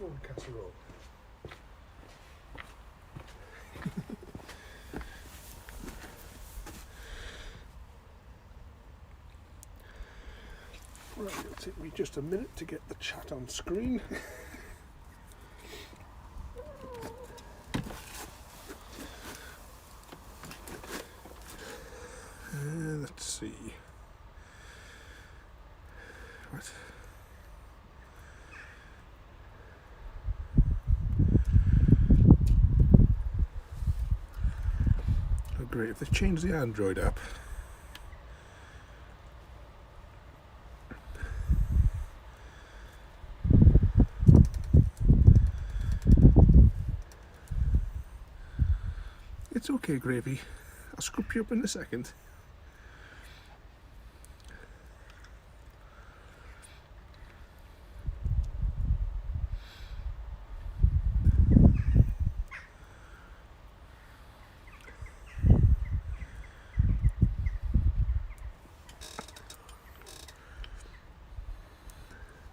prawn casserole. Right, it'll take me just a minute to get the chat on screen. Let's see. What? Oh great, if they've changed the Android app. It's okay, Gravy. I'll scoop you up in a second.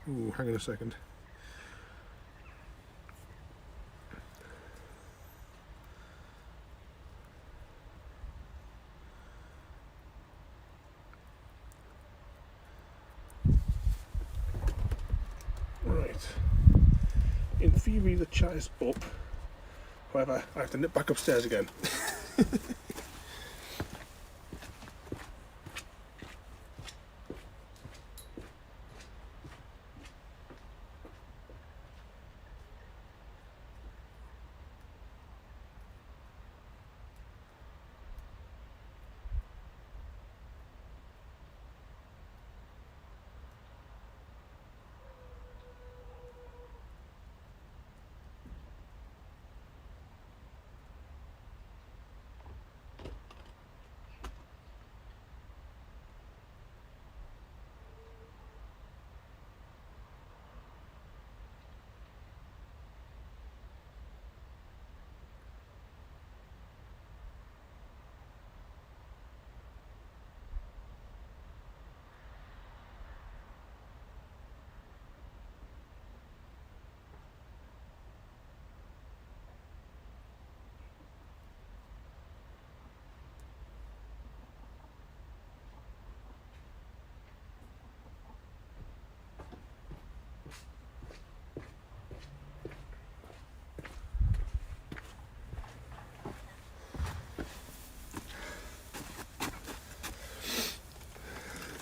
Ooh, hang on a second. Right. In theory, the chat is up. However, I have to nip back upstairs again.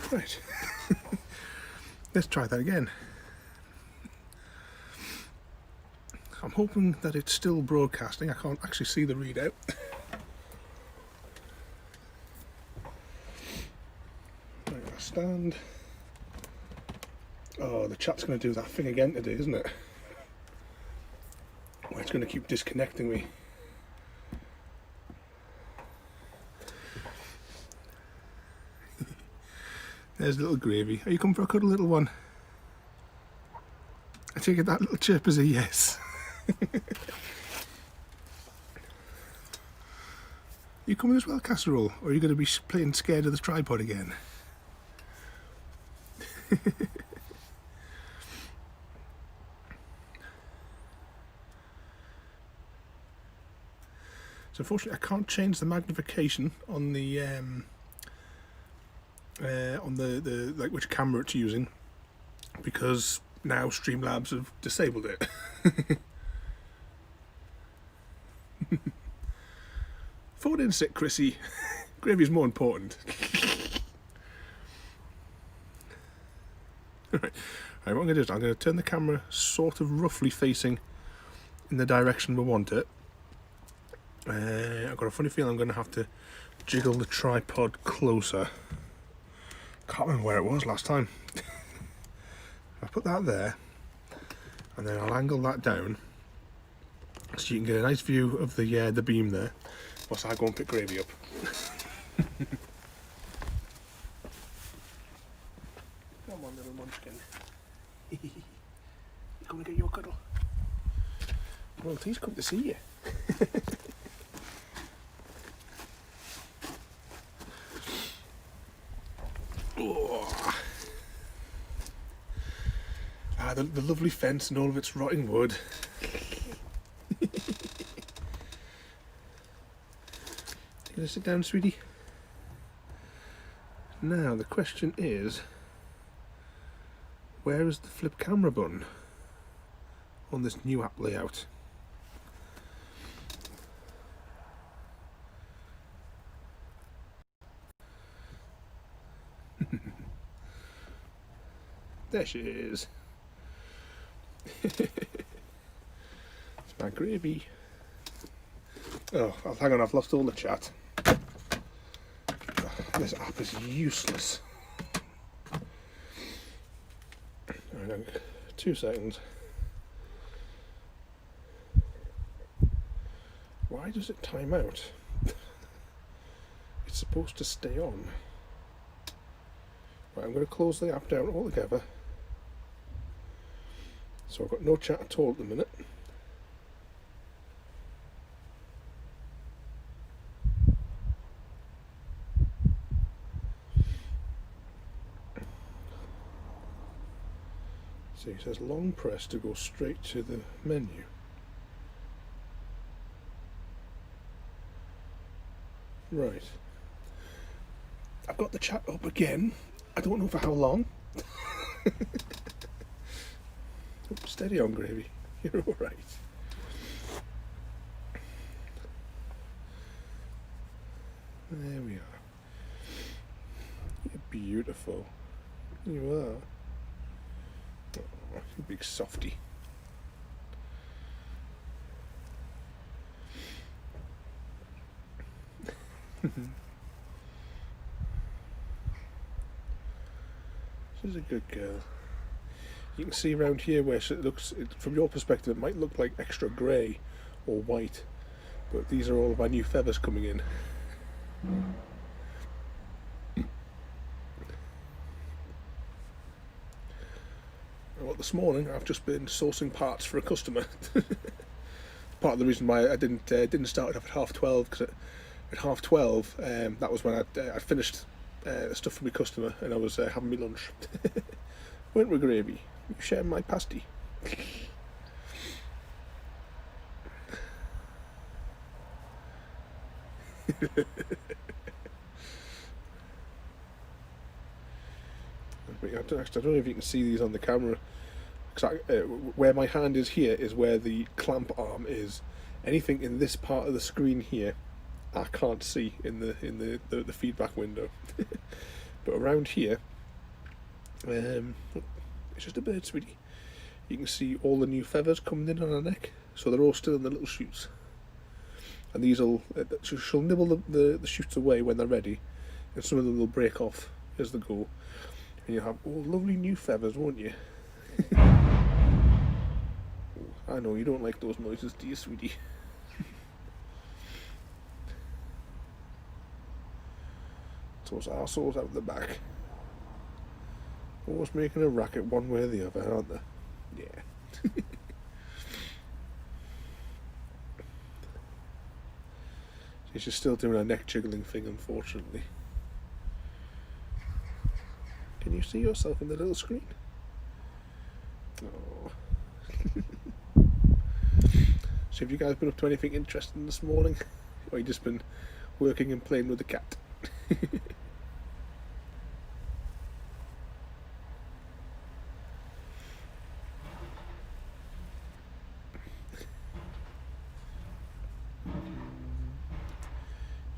Right. Let's try that again. I'm hoping that it's still broadcasting. I can't actually see the readout. Right, I stand. Oh, the chat's going to do that thing again today, isn't it? Well, it's going to keep disconnecting me. There's little Gravy. Are you coming for a cuddle, little one? I take it that little chirp is a yes. You coming as well, Casserole? Or are you going to be playing scared of the tripod again? So unfortunately I can't change the magnification on the like which camera it's using, because now Streamlabs have disabled it. Forward in sick, Chrissy. Gravy's more important. Right, what I'm going to do is I'm going to turn the camera sort of roughly facing in the direction we want it. I've got a funny feeling I'm going to have to jiggle the tripod closer. Can't remember where it was last time. I'll put that there, and then I'll angle that down so you can get a nice view of the beam there whilst I go and pick Gravy up. Come on, little munchkin. You come and get your cuddle. Well, he's come to see you. the lovely fence and all of its rotting wood. You gonna sit down, sweetie? Now the question is, where is the flip camera button on this new app layout? There she is. It's my Gravy. Oh, hang on, I've lost all the chat. This app is useless. Hang on, 2 seconds. Why does it time out? It's supposed to stay on. Right, I'm going to close the app down altogether. So I've got no chat at all at the minute. See, it says long press to go straight to the menu. Right. I've got the chat up again. I don't know for how long. Steady on, Gravy. You're alright. There we are. You're beautiful. You are. Oh, you big softy. She's a good girl. You can see around here where it looks, from your perspective, it might look like extra grey or white, but these are all of my new feathers coming in. Well, this morning I've just been sourcing parts for a customer. Part of the reason why I didn't start it off at 12:30, because at 12:30 that was when I'd finished stuff for my customer and I was having my lunch. Weren't we, Gravy? You sharing my pasty? I don't know if you can see these on the camera. Where my hand is here is where the clamp arm is. Anything in this part of the screen here, I can't see in the feedback window. But around here, it's just a bird, sweetie. You can see all the new feathers coming in on her neck, so they're all still in the little shoots. And these will, she'll nibble the shoots away when they're ready, and some of them will break off as they go. And you'll have all lovely new feathers, won't you? I know you don't like those noises, do you, sweetie? Those arseholes out the back. Always making a racket one way or the other, aren't they? Yeah. She's still doing her neck jiggling thing, unfortunately. Can you see yourself in the little screen? Oh. So have you guys been up to anything interesting this morning? Or you just been working and playing with the cat?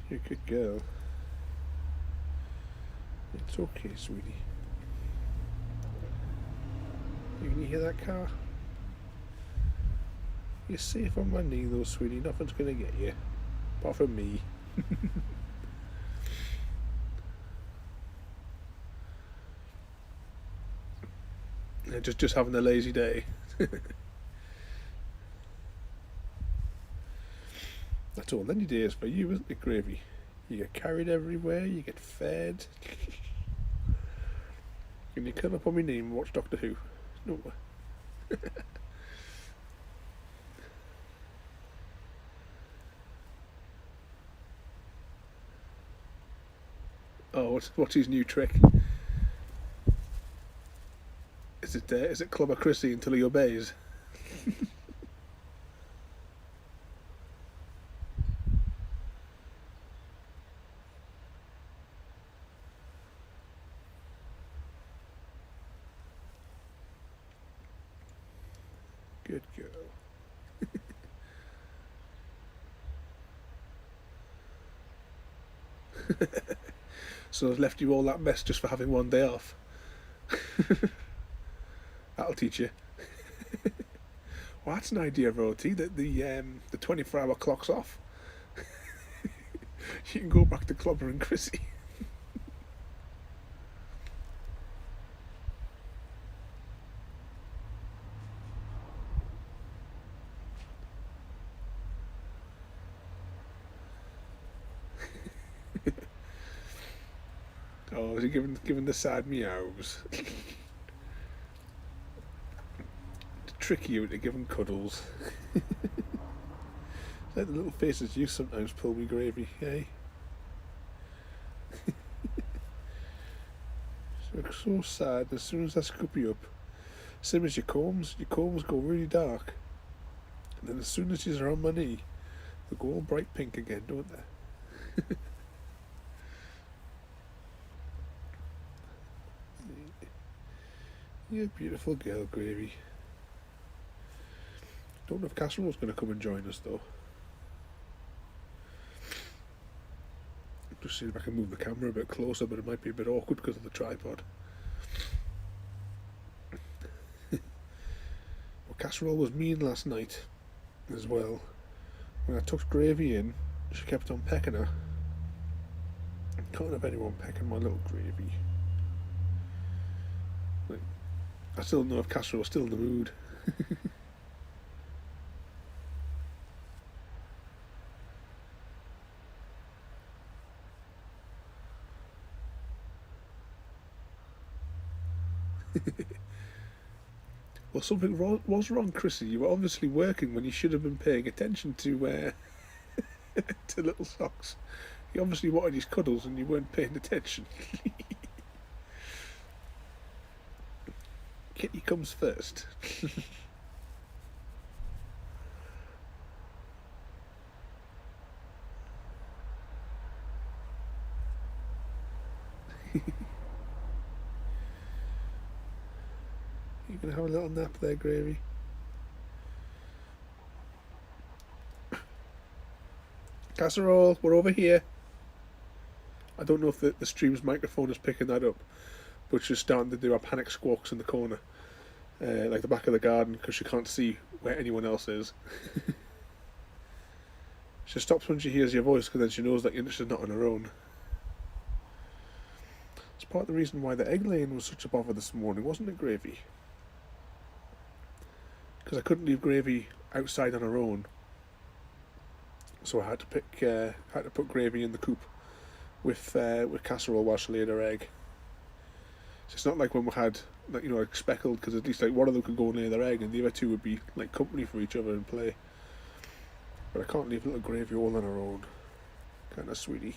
You're a good girl. It's okay, sweetie. You can hear that car? You're safe on my knee though, sweetie. Nothing's gonna get you. Apart from me. Just having a lazy day. That's all any day is for you, isn't it, Gravy? You get carried everywhere, you get fed. Can you come up on my knee and watch Doctor Who? No. Oh, what's his new trick? Is it Clubber Chrissy until he obeys? Good girl. So I've left you all that mess just for having one day off. That'll teach you. Well, that's an idea, Roti, that the 24-hour clock's off. You can go back to Clobber and Chrissy. Oh, is he giving the sad meows? To trick you into giving cuddles. Like the little faces you sometimes pull me, Gravy, eh? You look so sad as soon as I scoop you up. Same as your combs go really dark. And then as soon as you're on my knee, they go all bright pink again, don't they? You're a beautiful girl, Gravy. Don't know if Casserole's going to come and join us, though. Just seeing if I can move the camera a bit closer, but it might be a bit awkward because of the tripod. Well, Casserole was mean last night as well. When I tucked Gravy in, she kept on pecking her. Can't have anyone pecking my little Gravy. Like, I still don't know if Casserole's still in the mood. Well, something was wrong, Chrissy. You were obviously working when you should have been paying attention to to Little Socks. He obviously wanted his cuddles and you weren't paying attention. Kitty comes first. You can have a little nap there, Gravy. Casserole, we're over here. I don't know if the stream's microphone is picking that up, but she's starting to do her panic squawks in the corner, like the back of the garden, because she can't see where anyone else is. She stops when she hears your voice, because then she knows that she's not on her own. It's part of the reason why the egg laying was such a bother this morning, wasn't it, Gravy? Because I couldn't leave Gravy outside on her own, so I had to put Gravy in the coop with Casserole while she laid her egg. So it's not like when we had like speckled, because at least like one of them could go and lay their egg, and the other two would be like company for each other and play. But I can't leave little Gravy all on her own. Kind of sweetie.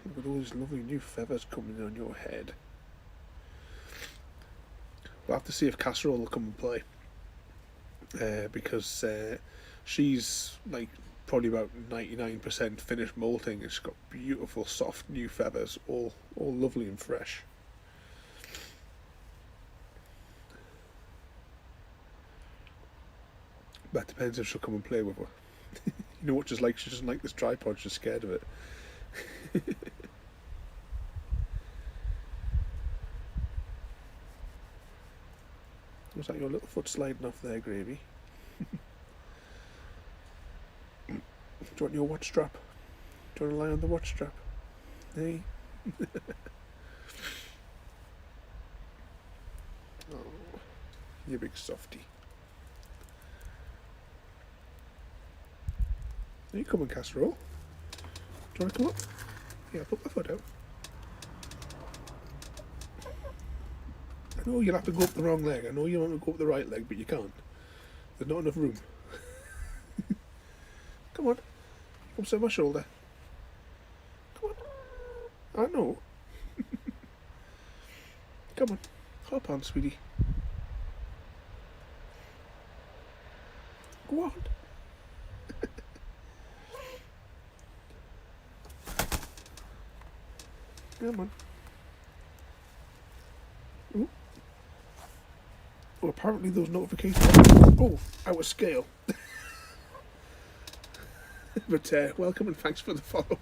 Look at all these lovely new feathers coming on your head. We'll have to see if Casserole will come and play, because she's like probably about 99% finished molting, and she's got beautiful soft new feathers, all lovely and fresh. That depends if she'll come and play with her. You know what she's like? She doesn't like this tripod, she's scared of it. Was that your little foot sliding off there, Gravy? Do you want your watch strap? Do you want to lie on the watch strap? Hey? Oh, you big softy. Are you coming, Casserole? Do you want to come up? Yeah, put my foot out. I know you'll have to go up the wrong leg. I know you want to go up the right leg, but you can't. There's not enough room. Come on. Come sit on my shoulder. Come on. I know. Come on, hop on, sweetie. Go on. Come on. Ooh. Well, apparently those notifications. Oh, out of scale. But welcome and thanks for the follow.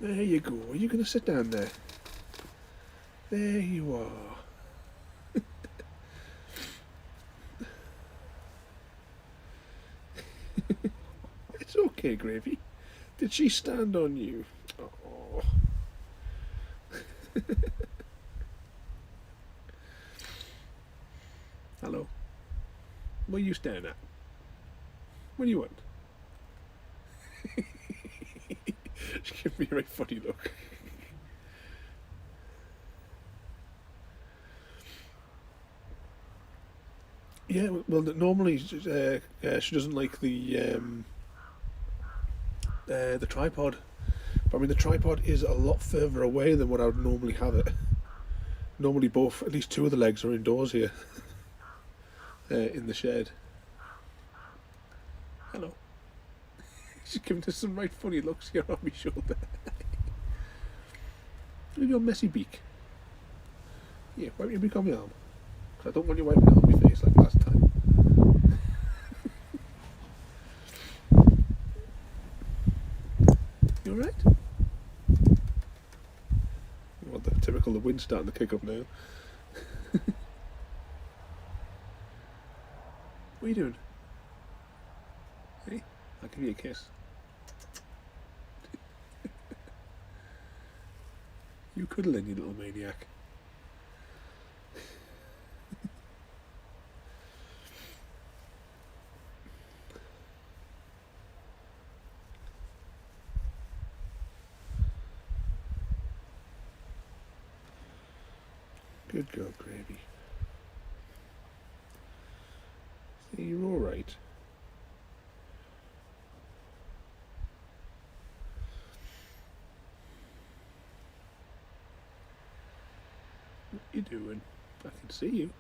There you go. Are you going to sit down there? There you are. It's okay, Gravy. Did she stand on you? Oh. Hello. What are you staring at? What do you want? She gave me a very funny look. Yeah, well, normally she doesn't like the tripod. But I mean, the tripod is a lot further away than what I would normally have it. Normally, at least two of the legs are indoors here, in the shed. Hello. She's giving us some right funny looks here on my shoulder. Look at your messy beak. Yeah, wipe your beak on my arm. Because I don't want you wiping it on my face like last time. You alright? Well, the typical, the wind's starting to kick up now. What are you doing? Hey, I'll give you a kiss. You cuddling, you little maniac. Good girl, Gravy. See, you're all right. What you doing? I can see you.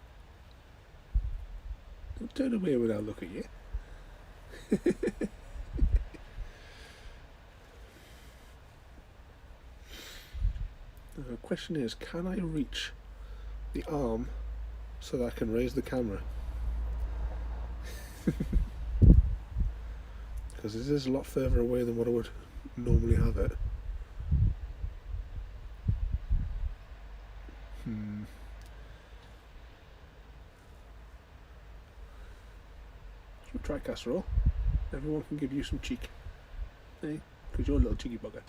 Don't turn away when I look at you. The question is, can I reach the arm so that I can raise the camera? Because this is a lot further away than what I would normally have it. So try casserole. Everyone can give you some cheek. Hey, because you're a little cheeky bugger.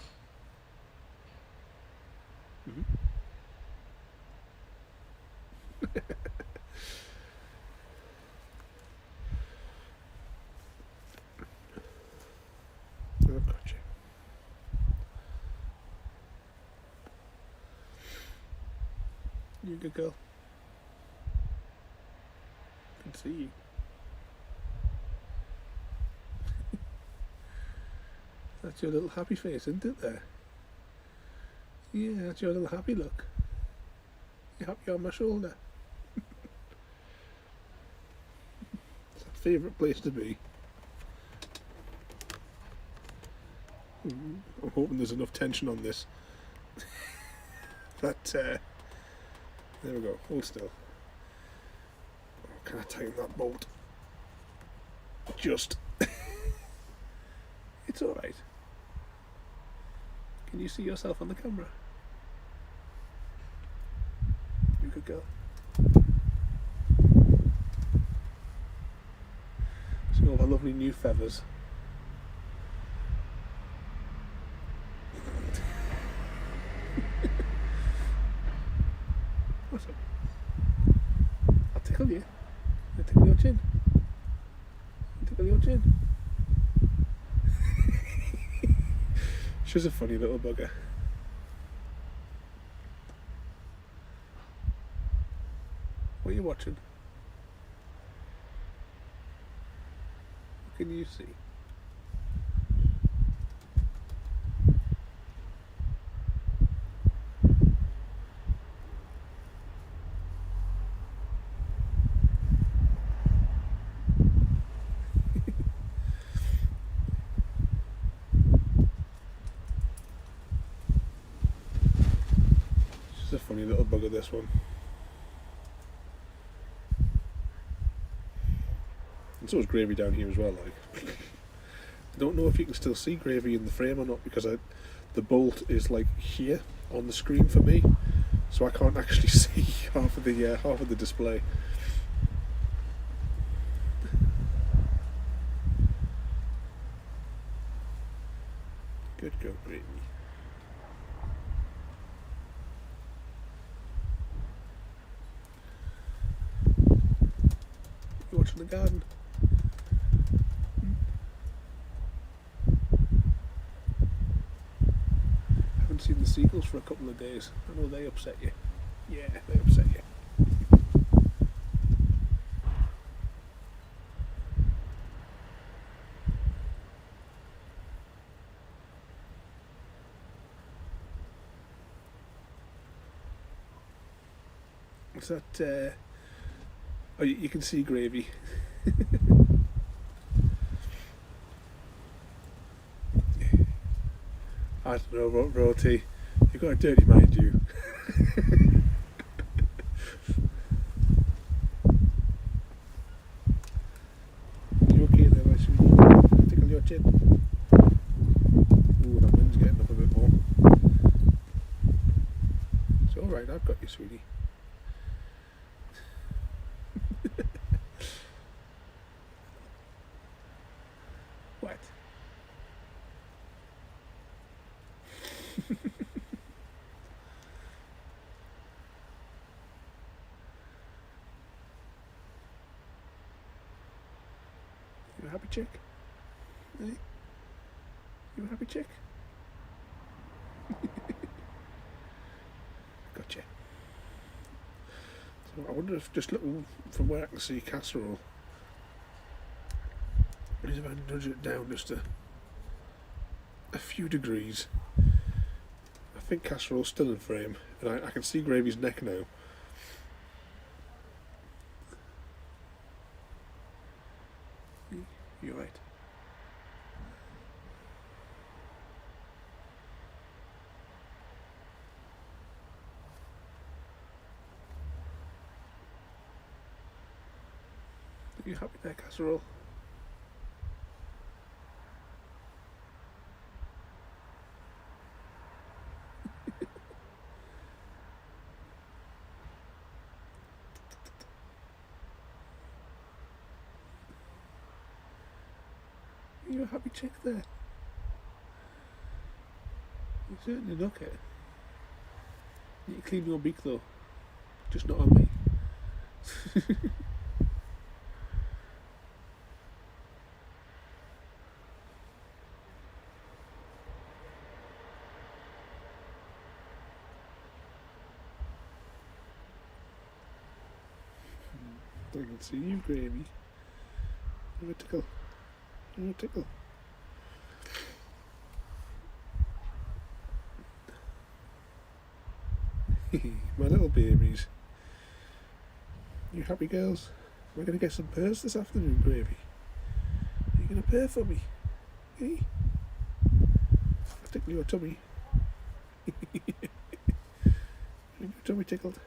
I've got you. You're a good girl. I can see you. That's your little happy face, isn't it there? Yeah, that's your little happy look. You're happy on my shoulder. It's a favourite place to be. I'm hoping there's enough tension on this. But, there we go, hold still. Oh, can I tighten that bolt? Just. It's alright. Can you see yourself on the camera? You good girl. See all the lovely new feathers. What's up? I'll tickle you. I'll tickle your chin. I'll tickle your chin. She's a funny little bugger. What are you watching? What can you see? with this one. And so is Gravy down here as well. Like, I don't know if you can still see Gravy in the frame or not, because the bolt is like here on the screen for me, so I can't actually see half of the display. Good go, Gravy. You watching the garden? Haven't seen the seagulls for a couple of days. I know they upset you. Yeah, they upset you. What's that? Oh, you can see Gravy. I don't know about Roti. You've got a dirty mind, you. You okay there, my sweetie? Tickle your chin. Ooh, that wind's getting up a bit more. It's alright, I've got you, sweetie. What? You a happy chick? Hey? You a happy chick? Gotcha. So I wonder if, just looking from where I can see Casserole, what if I nudge it down just a few degrees? I think Casserole's still in frame, and I can see Gravy's neck now. You right? Are you happy there, Casserole? Are you a happy chick there? You certainly look it. You need to clean your beak though, just not on me. I can see you, Gravy. Have a tickle. Have a tickle. My little babies. You happy girls? We're going to get some purrs this afternoon, Gravy. Are you going to purr for me? Hey? I'll tickle your tummy. Your tummy tickled.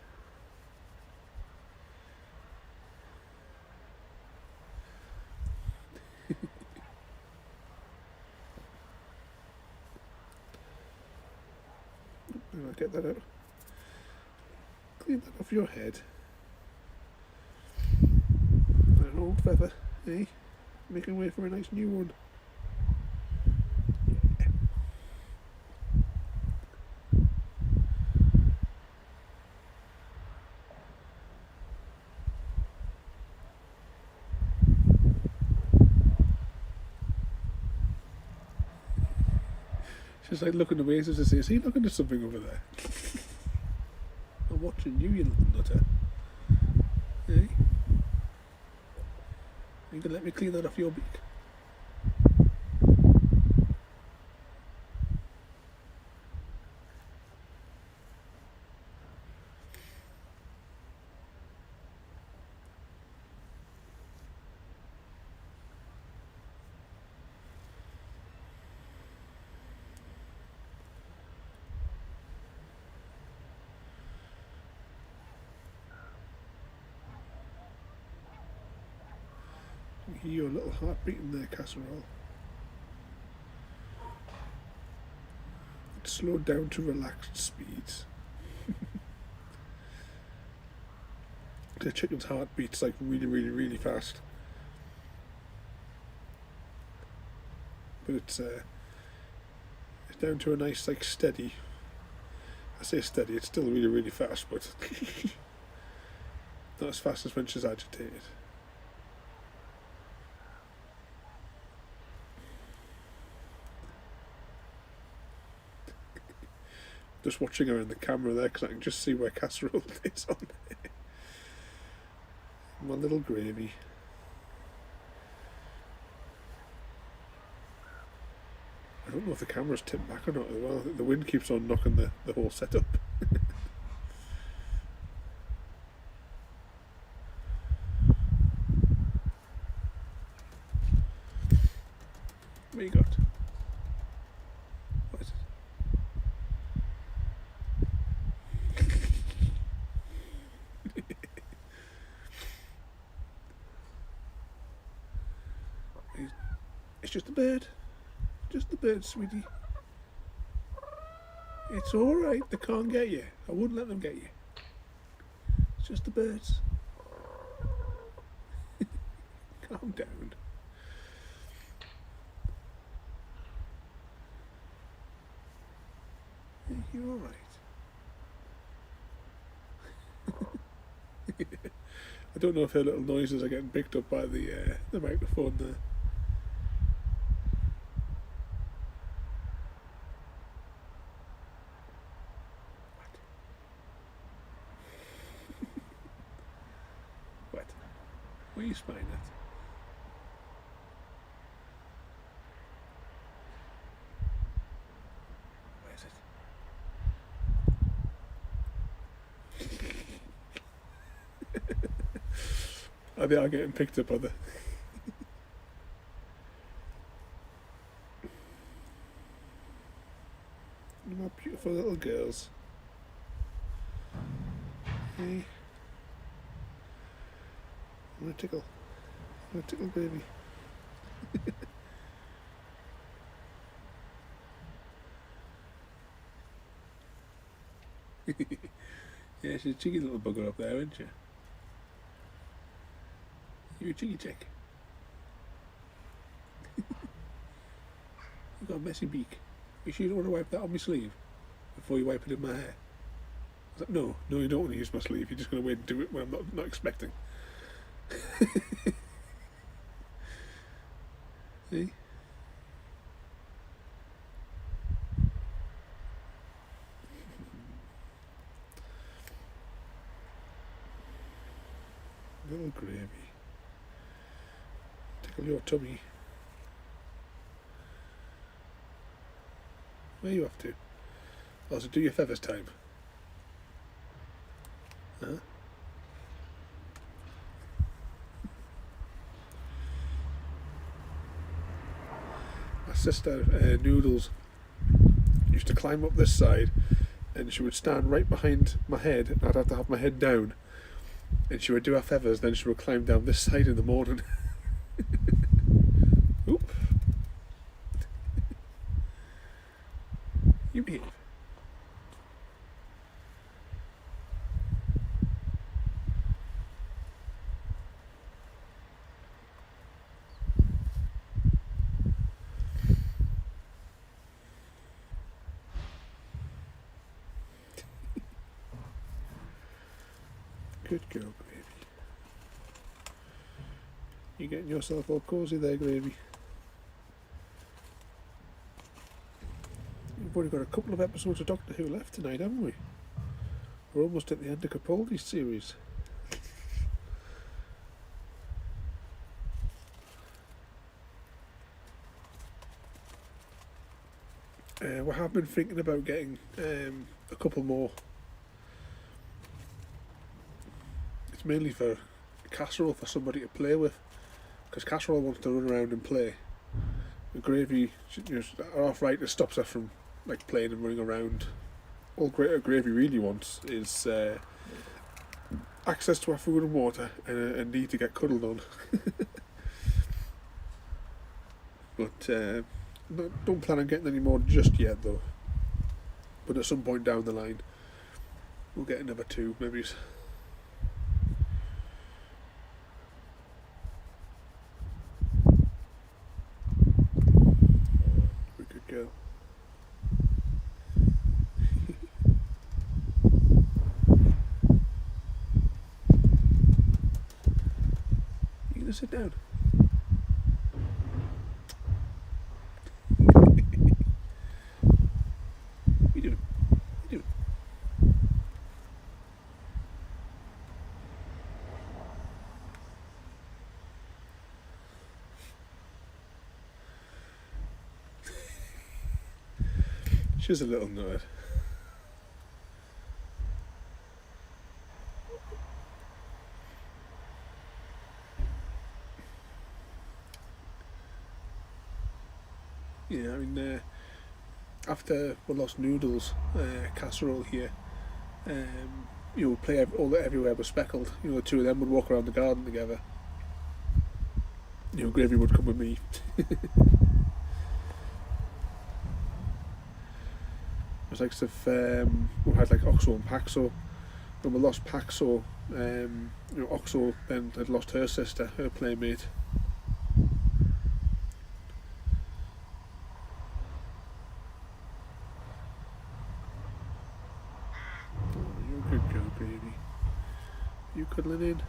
I'll get that out. Clean that off your head. An old feather, eh? Making way for a nice new one. Yeah. She's like looking away as to say, is he looking at something over there? I'm watching you, you little nutter. Eh? Are you going to let me clean that off your beak? hear your little heart beating there, Casserole. It's slowed down to relaxed speeds. The chicken's heart beats like really, really, really fast. But it's down to a nice, like, steady. I say steady, it's still really, really fast, but not as fast as when she's agitated. Just watching her in the camera there because I can just see where Casserole is on there. My little Gravy. I don't know if the camera's tipped back or not as well. The wind keeps on knocking the whole setup. What you got? What is it? It's just a bird. Just a bird, sweetie. It's alright, they can't get you. I wouldn't let them get you. It's just the birds. Calm down. You're alright. I don't know if her little noises are getting picked up by the microphone there. What? What are you smiling at? Where is it? Oh, they are getting picked up, are they? My beautiful little girls. Hey. I'm gonna tickle Baby. Yeah, she's a cheeky little bugger up there, isn't she? You're a cheeky chick. You've got a messy beak. You sure you don't want to wipe that on my sleeve before you wipe it in my hair? I was like, no, you don't want to use my sleeve. You're just going to wait and do it when I'm not expecting. See? Little Gravy. Tickle your tummy. Where are you off to? Oh, so do your feathers time. Huh? My sister, Noodles, used to climb up this side and she would stand right behind my head and I'd have to have my head down and she would do her feathers, then she would climb down this side in the morning. Oop. You behave. Good girl, Gravy. You're getting yourself all cosy there, Gravy. We've already got a couple of episodes of Doctor Who left tonight, haven't we? We're almost at the end of Capaldi's series. We have been thinking about getting a couple more. It's mainly for Casserole, for somebody to play with, because Casserole wants to run around and play. The Gravy, her arthritis stops her from like playing and running around. All Gravy really wants is access to her food and water and a need to get cuddled on. but don't plan on getting any more just yet though. But at some point down the line, we'll get another 2 maybe. We could go. You gonna sit down? She's a little nerd. Yeah, I mean, after we lost Noodles casserole here, you know, play everywhere was speckled. You know, the 2 of them would walk around the garden together. You know, Gravy would come with me. It was like if we had like Oxo and Paxo. When we lost Paxo, you know, Oxo then had lost her sister, her playmate. Oh, you're a good girl, baby. You cuddling in?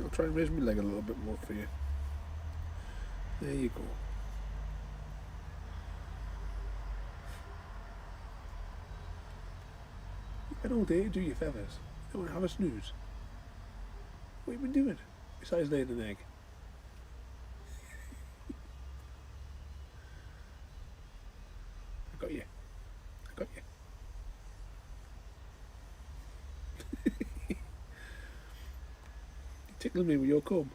I'll try and raise my leg a little bit more for you. There you go. You got all day to do your feathers. You want to have a snooze? What have you been doing? Besides laying an egg. I got you. I got you. You tickling me with your comb.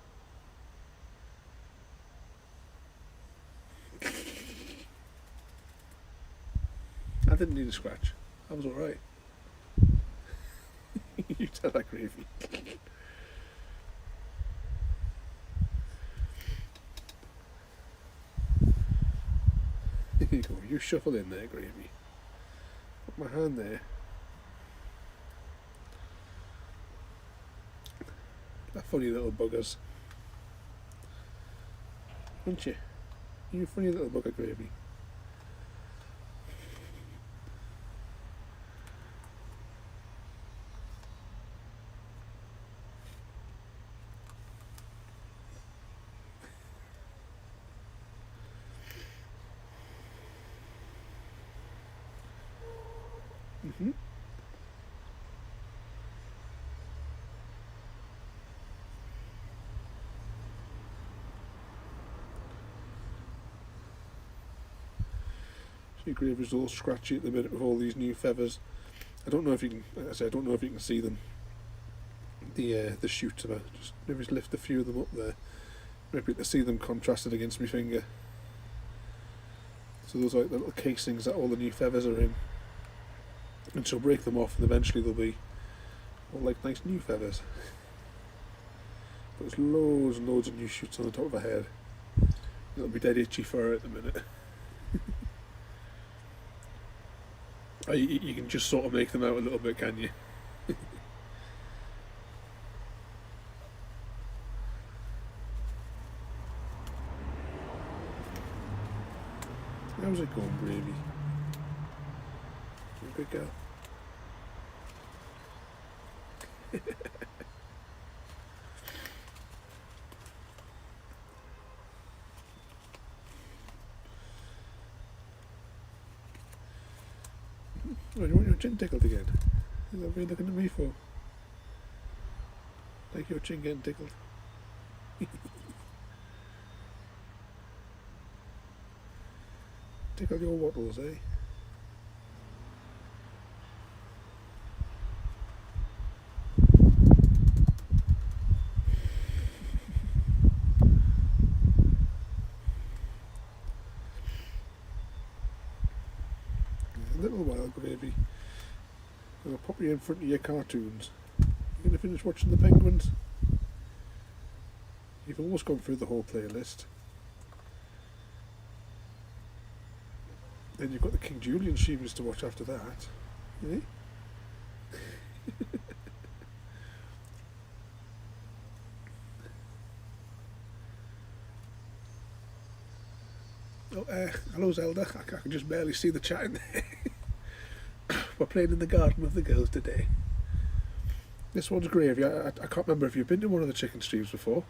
I didn't need a scratch. I was alright. You tell that Gravy. There you go. You shuffle in there, Gravy. Put my hand there. That funny little buggers. Aren't you? You funny little bugger, Gravy. Mm-hmm. So Gravy's all scratchy at the minute with all these new feathers. I don't know if you can. Like I said, I don't know if you can see them. The shoots of it. Just maybe just lift a few of them up there. Maybe to see them contrasted against my finger. So those are like the little casings that all the new feathers are in. And she'll break them off, and eventually they'll be all like nice new feathers. But there's loads and loads of new shoots on the top of her head. It'll be dead itchy for her at the minute. You can just sort of make them out a little bit, can you? How's it going, Gravy? You're a good girl. Oh, you want your chin tickled again? Is that what you're looking at me for? Like your chin getting tickled? Tickle your wattles, eh? A little while, Gravy. I'll pop you in front of your cartoons. You going to finish watching the Penguins? You've almost gone through the whole playlist. Then you've got the King Julian streams to watch after that. Eh? Oh, hello Zelda. I can just barely see the chat in there. We're playing in the garden with the girls today. This one's Gravy. I can't remember if you've been to one of the chicken streams before,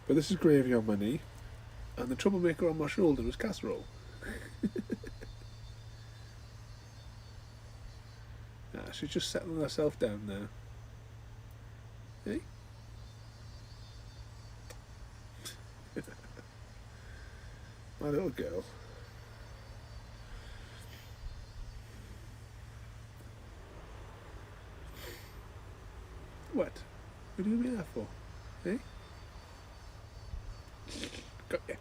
but this is Gravy on my knee, and the troublemaker on my shoulder is Casserole. She's just settling herself down now. Hey? My little girl. What? What do you mean that for? Eh? Got ya.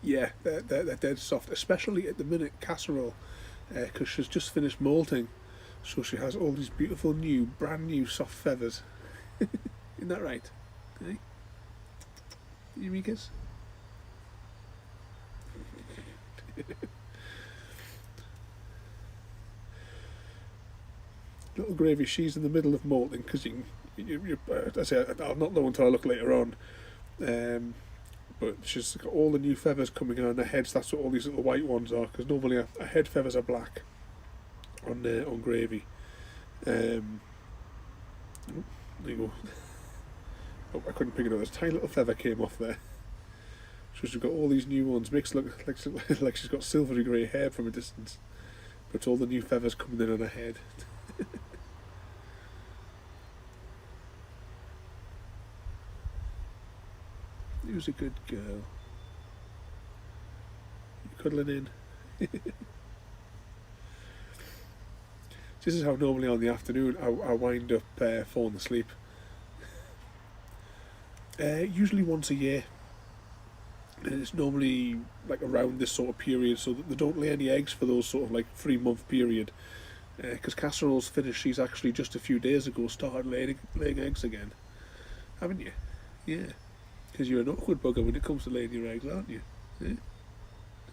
Yeah, they're dead soft, especially at the minute, Casserole, because she's just finished molting, so she has all these beautiful new, brand new soft feathers. Isn't that right? Eh? You Mikas? Little Gravy, she's in the middle of molting because I say I'll not know until I look later on. But she's got all the new feathers coming on her head, so that's what all these little white ones are, because normally her head feathers are black on Gravy. There you go. Oh, I couldn't pick it up. This tiny little feather came off there. So she's got all these new ones. Makes it look like she's got silvery grey hair from a distance, but it's all the new feathers coming in on her head. Who's a good girl? You cuddling in? This is how normally on the afternoon I wind up falling asleep. Usually once a year. And it's normally like around this sort of period, so that they don't lay any eggs for those sort of like 3-month period. Because Casserole's finished, she's actually just a few days ago started laying eggs again. Haven't you? Yeah. Because you're an awkward bugger when it comes to laying your eggs, aren't you? Eh?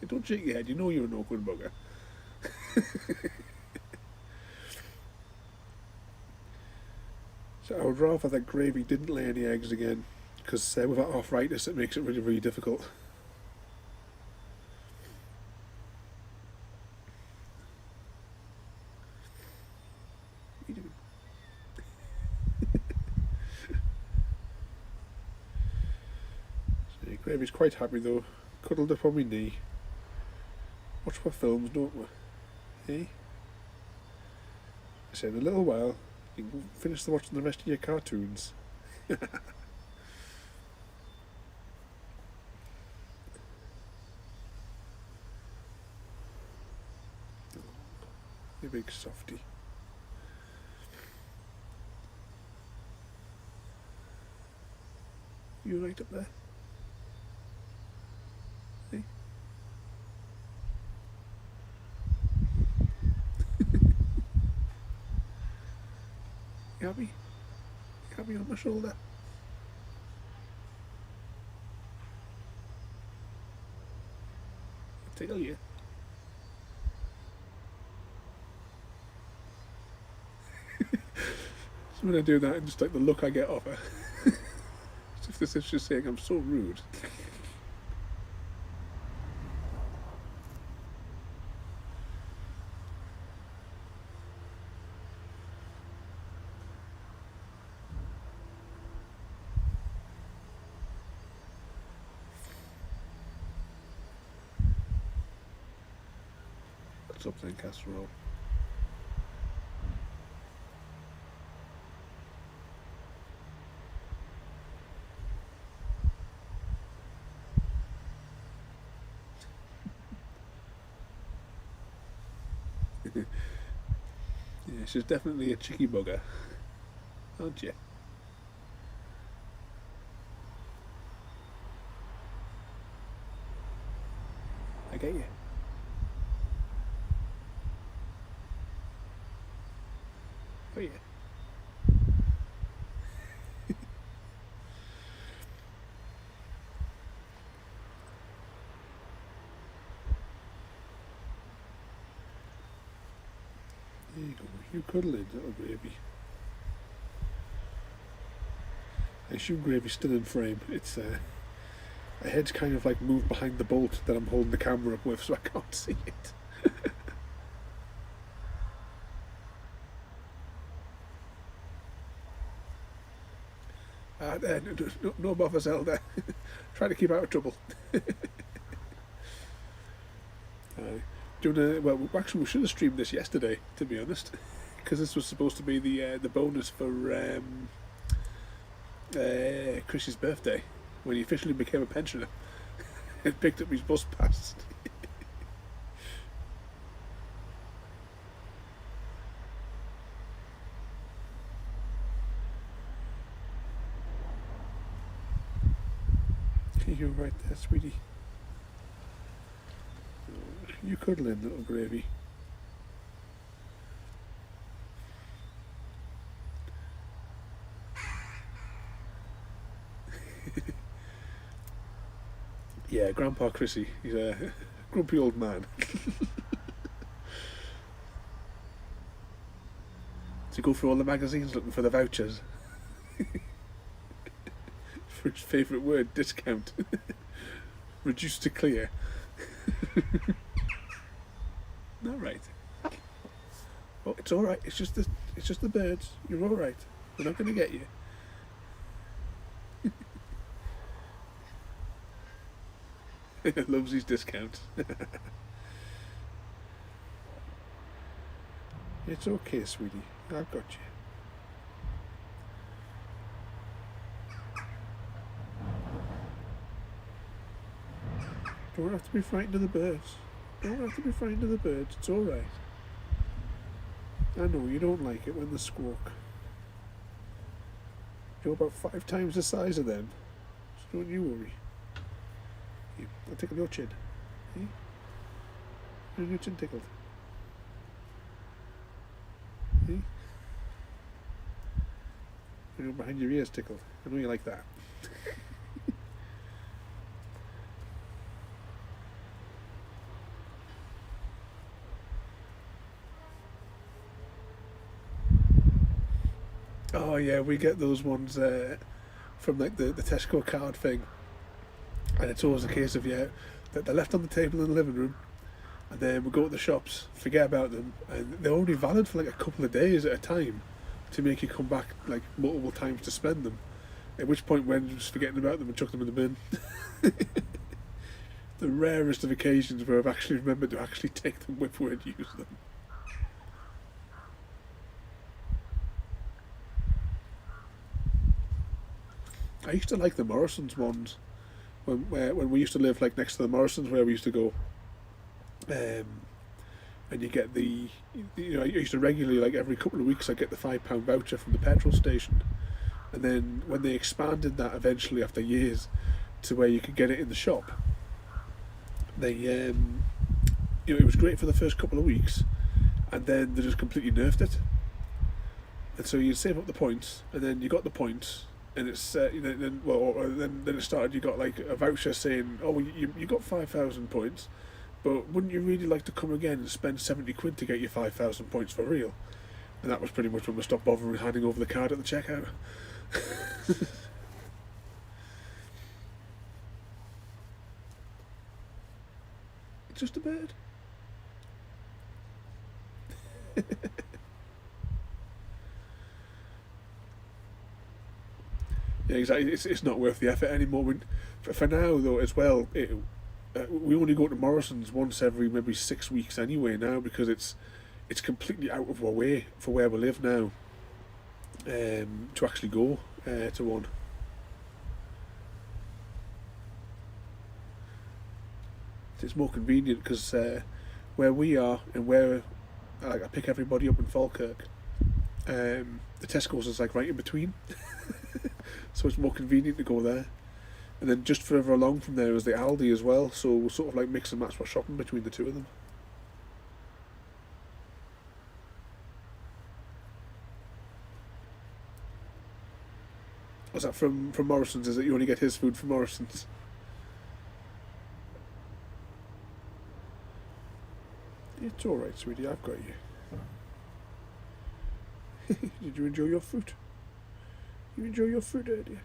Don't shake your head, you know you're an awkward bugger. So I would rather that Gravy didn't lay any eggs again, because with that arthritis it makes it really, really difficult. What are you doing? Gravy's quite happy though, cuddled up on my knee. Watch my films, don't we? Hey? I said in a little while, you can finish watching the rest of your cartoons. You big softy. You right up there? Hey? You happy? You happy on my shoulder? I'll tickle you. So when I do that, and just like the look I get off her, as if she's saying I'm so rude. What's up then, Casserole? Yeah, she's definitely a cheeky bugger, aren't you? I get you. Oh yeah. There you go. You cuddling, little Gravy. I assume Gravy's still in frame. It's my head's kind of like moved behind the bolt that I'm holding the camera up with, so I can't see it. No bother, Zelda. Try to keep out of trouble. Well, actually, we should have streamed this yesterday, to be honest, because this was supposed to be the bonus for Chris's birthday when he officially became a pensioner and picked up his bus pass. You're right there, sweetie. You cuddling, little Gravy. Yeah, Grandpa Chrissy. He's a grumpy old man. To go through all the magazines looking for the vouchers. For his favourite word, discount. Reduced to clear. Not right. Oh, it's all right. It's just the birds. You're all right. We're not going to get you. Loves his discount. It's okay, sweetie. I've got you. Don't have to be frightened of the birds. Don't have to be frightened of the birds. It's all right. I know you don't like it when they squawk. You're about 5 times the size of them, so don't you worry. Here, I'll tickle your chin. Hey? Your chin tickled. Hey? And behind your ears tickled. I know you like that. Oh yeah, we get those ones from like the Tesco card thing, and it's always a case of that they're left on the table in the living room, and then we go to the shops, forget about them, and they're only valid for like a couple of days at a time, to make you come back like multiple times to spend them. At which point, when just forgetting about them and chuck them in the bin. The rarest of occasions where I've actually remembered to actually take them with me and use them. I used to like the Morrison's ones when we used to live like next to the Morrison's where we used to go, and you get I used to regularly, like every couple of weeks, I get the £5 voucher from the petrol station, and then when they expanded that eventually after years to where you could get it in the shop, they it was great for the first couple of weeks, and then they just completely nerfed it, and so you'd save up the points, and then you got the points. And it's then it started. You got like a voucher saying, "Oh, you got 5,000 points, but wouldn't you really like to come again and spend 70 quid to get your 5,000 points for real?" And that was pretty much when we stopped bothering handing over the card at the checkout. It's just a bird. Yeah, exactly. It's not worth the effort anymore. For now, though, as well, we only go to Morrison's once every maybe 6 weeks anyway now, because it's completely out of our way for where we live now, to actually go to one. It's more convenient because where we are and where I pick everybody up in Falkirk. The Tesco's is like right in between, so it's more convenient to go there. And then just further along from there is the Aldi as well, so we'll sort of like mix and match for shopping between the two of them. Was that from Morrison's? Is it you only get his food from Morrison's? It's alright, sweetie, I've got you. Did you enjoy your fruit? You enjoy your fruit earlier?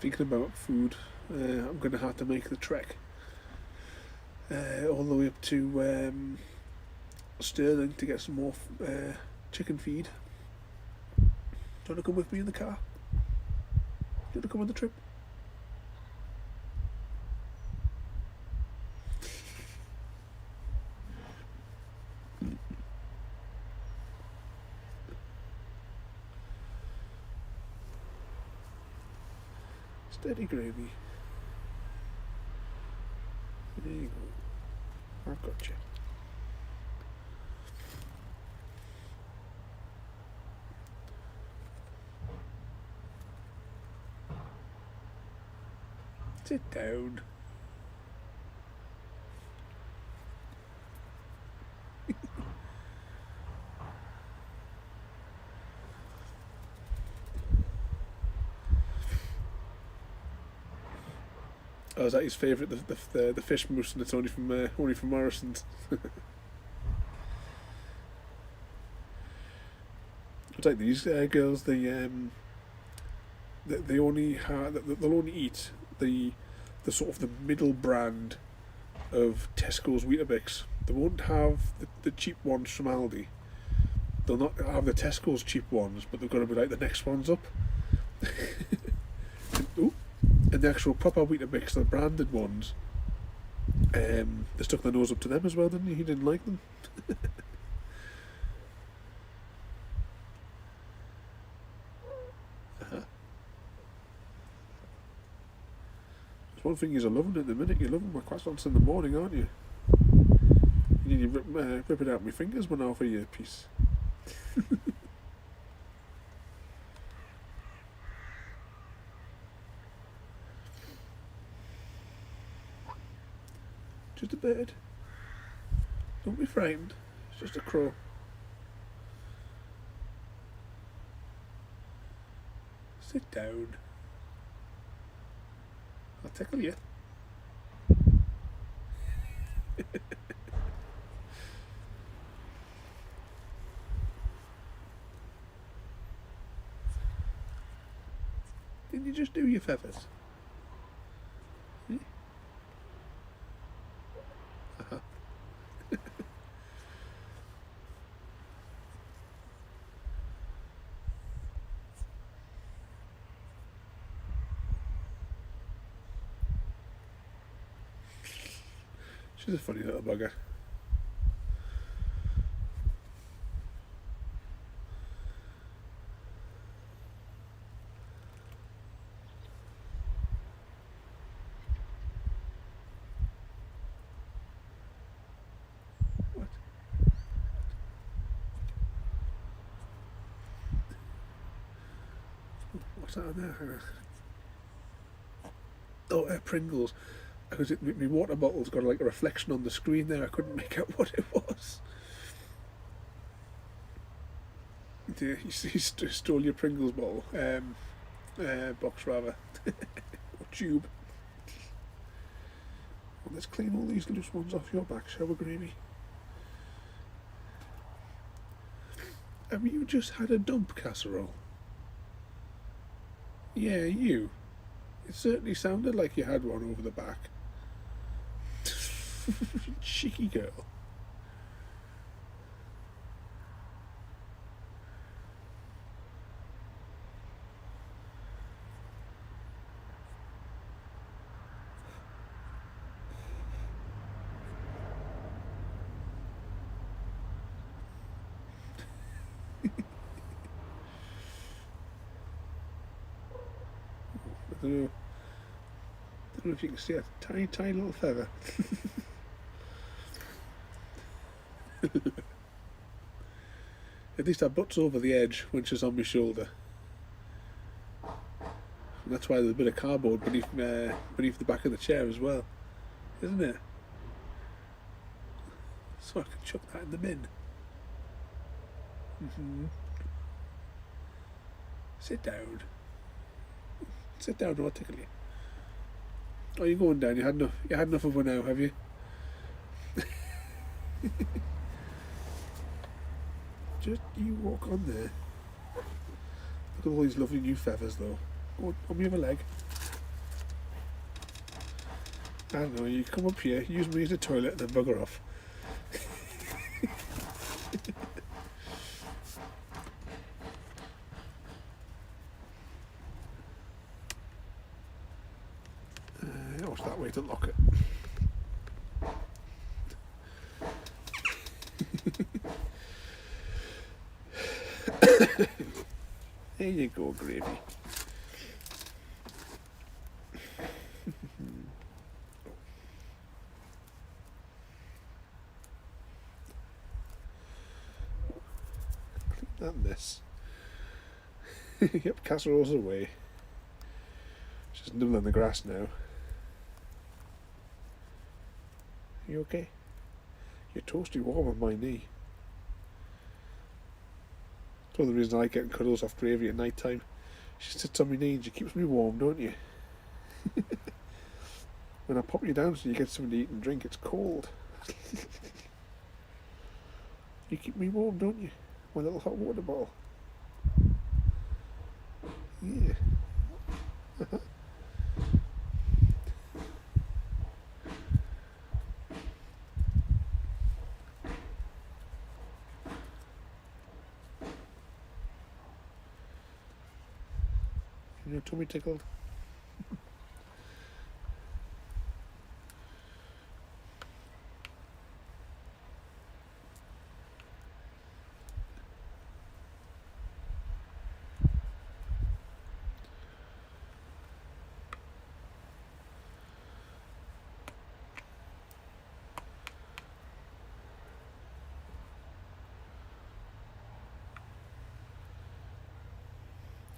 Thinking about food, I'm going to have to make the trek all the way up to Stirling to get some more chicken feed. Do you want to come with me in the car? Do you want to come on the trip? Steady, Gravy. There you go. I've got you. Sit down. Oh, is that his favourite? The fish mousse, and it's only from Morrison's. It's like these girls. They only they'll only eat the sort of the middle brand of Tesco's Weetabix. They won't have the cheap ones from Aldi. They'll not have the Tesco's cheap ones, but they've got to be like the next ones up. And the actual proper Weetabix, the branded ones, they stuck their nose up to them as well, didn't he? He didn't like them. There's one thing you're loving at the minute. You're loving my croissants in the morning, aren't you? You need to rip it out of my fingers one half a earpiece. Just a bird. Don't be frightened. It's just a crow. Sit down. I'll tickle you. Didn't you just do your feathers? She's a funny little bugger. What? What's that on there? Oh, Pringles. Because my water bottle's got like a reflection on the screen there. I couldn't make out what it was. Yeah, he stole your Pringles bottle. Box rather. Or tube. Well, let's clean all these loose ones off your back, shall we, Gravy? Have you just had a dump, Casserole? Yeah, you. It certainly sounded like you had one over the back. Cheeky girl. don't know if you can see a tiny, tiny little feather. At least her butt's over the edge when she's on my shoulder. And that's why there's a bit of cardboard beneath the back of the chair as well, isn't it? So I can chuck that in the bin. Sit down. Sit down, or I'll tickle you. Oh, you're going down. You had enough of her now, have you? Just you walk on there. Look at all these lovely new feathers, though. Go on the other leg. I don't know. You come up here, use me as a toilet, and then bugger off. What's that way to lock it? There you go, Gravy. And this. Yep, casserole's away. Just nibbling the grass now. You okay? You're toasty warm on my knee. That's one of the reasons I like getting cuddles off Gravy at night time. She sits on my knee and she keeps me warm, don't you? When I pop you down so you get something to eat and drink, it's cold. You keep me warm, don't you? My little hot water bottle. Yeah. Your tummy tickled?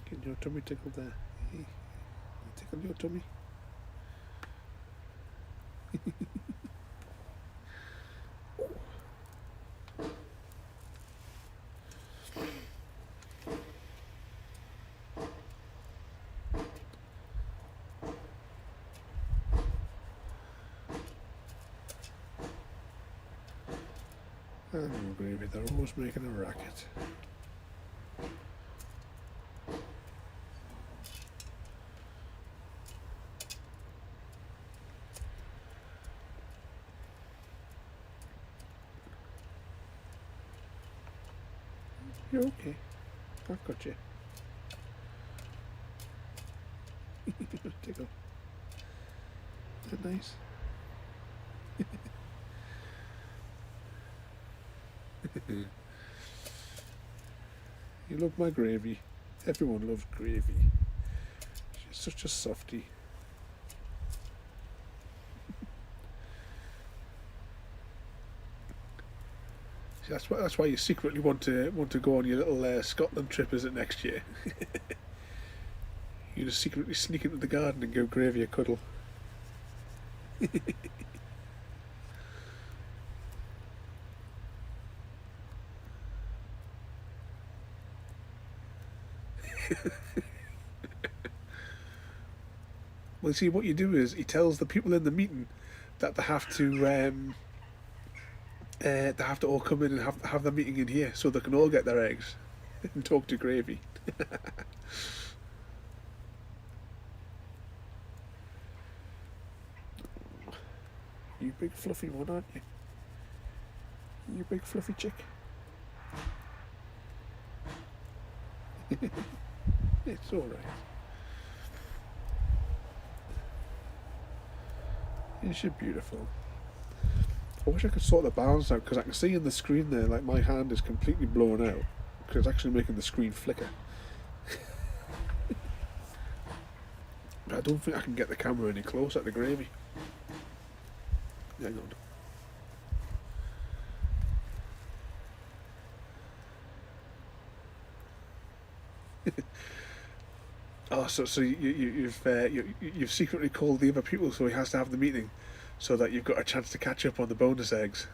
Getting your tummy tickled there. Hey, tickle your tummy. And Gravy, they're almost making a racket. You're okay. I've got you. Tickle. Isn't that nice? You love my Gravy. Everyone loves Gravy. She's such a softie. That's why you secretly want to go on your little Scotland trip, is it, next year? You just secretly sneak into the garden and give Gravy a cuddle. Well, see, what you do is he tells the people in the meeting that they have to all come in and have the meeting in here so they can all get their eggs and talk to Gravy. You big fluffy one, aren't you? You big fluffy chick. It's all right. You're beautiful. I wish I could sort the balance out, because I can see in the screen there, like, my hand is completely blown out because it's actually making the screen flicker. But I don't think I can get the camera any closer to the gravy. Hang on. Oh, so you've secretly called the other people, so he has to have the meeting, so that you've got a chance to catch up on the bonus eggs.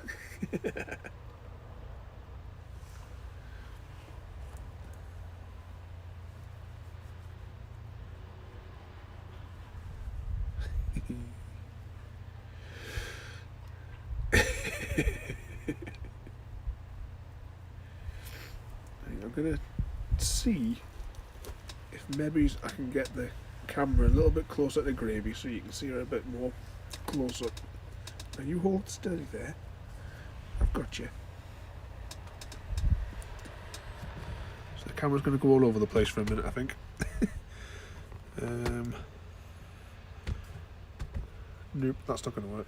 I'm gonna see if maybe I can get the camera a little bit closer to the gravy so you can see her a bit more close up. Now you hold steady there. I've got you. So the camera's going to go all over the place for a minute, I think. Nope, that's not going to work.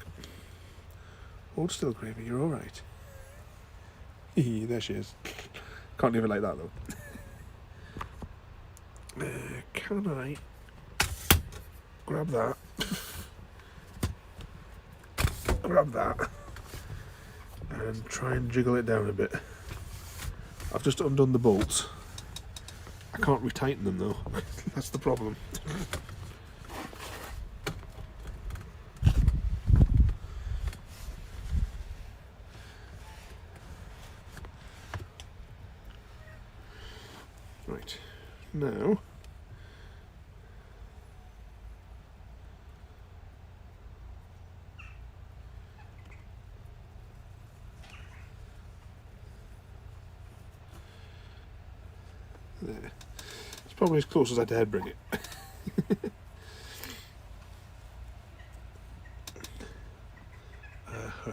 Hold still, gravy, you're alright. There she is. Can't leave it like that though. Can I grab that? Grab that and try and jiggle it down a bit. I've just undone the bolts. I can't retighten them though. That's the problem. Right, now there. It's probably as close as I dared bring it.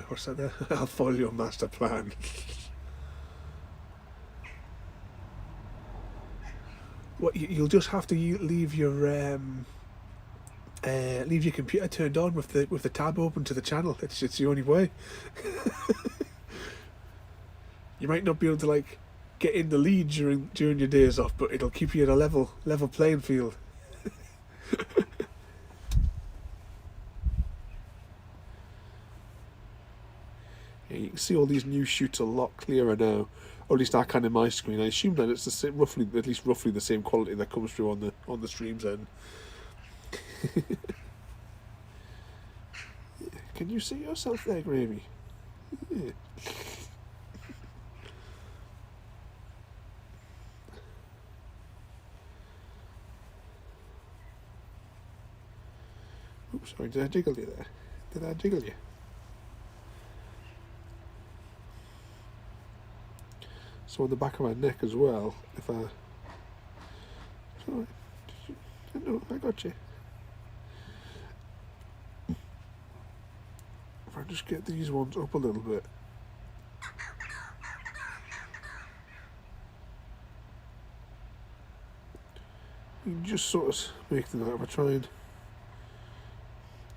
What's that there? I'll follow your master plan. What you'll just have to leave your computer turned on with the tab open to the channel. It's the only way. You might not be able to like get in the lead during your days off, but it'll keep you at a level playing field. Yeah, you can see all these new shoots a lot clearer now, or at least I can in my screen. I assume that it's the same, roughly the same quality that comes through on the stream's end. Can you see yourself there, Gravy? Yeah. Oops, sorry, did I jiggle you there? Did I jiggle you? So on the back of my neck as well, if I... Sorry, no, I got you. If I just get these ones up a little bit. You can just sort of make them out. If I try and...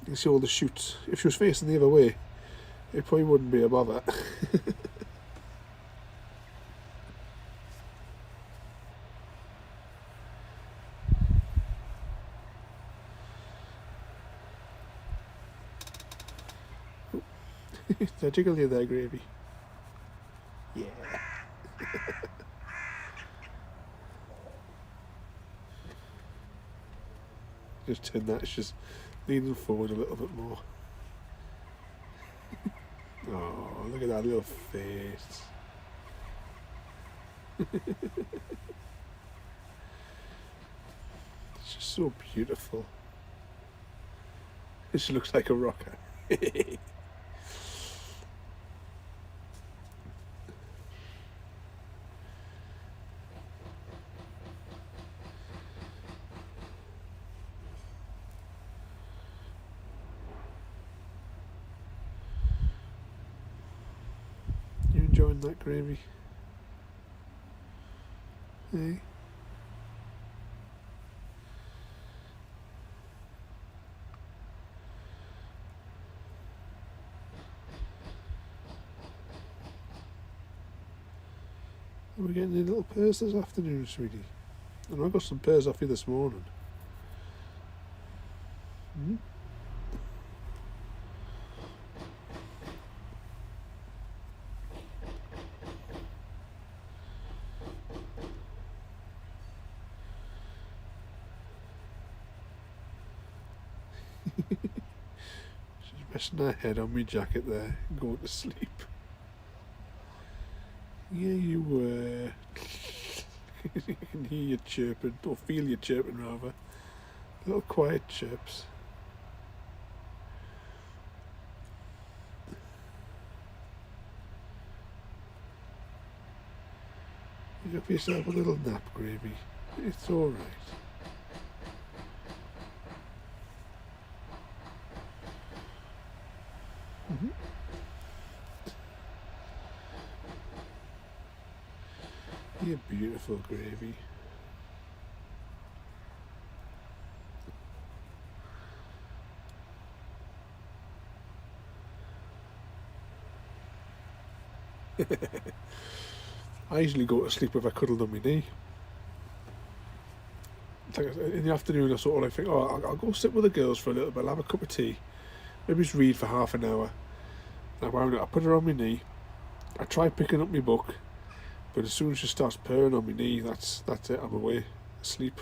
You can see all the shoots. If she was facing the other way, it probably wouldn't be a bother. Did I jiggle you there, Gravy? Yeah. Just turn that, it's just leaning forward a little bit more. Oh, look at that little face. It's just so beautiful. She looks like a rocker. Enjoying that, Gravy? Hey? We're getting any little purrs this afternoon, sweetie. And I got some purrs off you this morning. Mm-hmm. She's resting her head on my jacket there, going to sleep. Yeah, you were. You can hear you chirping, or feel you chirping rather. Little quiet chirps. You got yourself a little nap, Gravy. It's alright. Mm-hmm. You're beautiful, Gravy. I usually go to sleep with a cuddled on my knee. Like in the afternoon, I sort of like think, oh, I'll go sit with the girls for a little bit. I'll have a cup of tea, maybe just read for half an hour. I put her on my knee. I try picking up my book, but as soon as she starts purring on my knee, that's it. I'm away, asleep.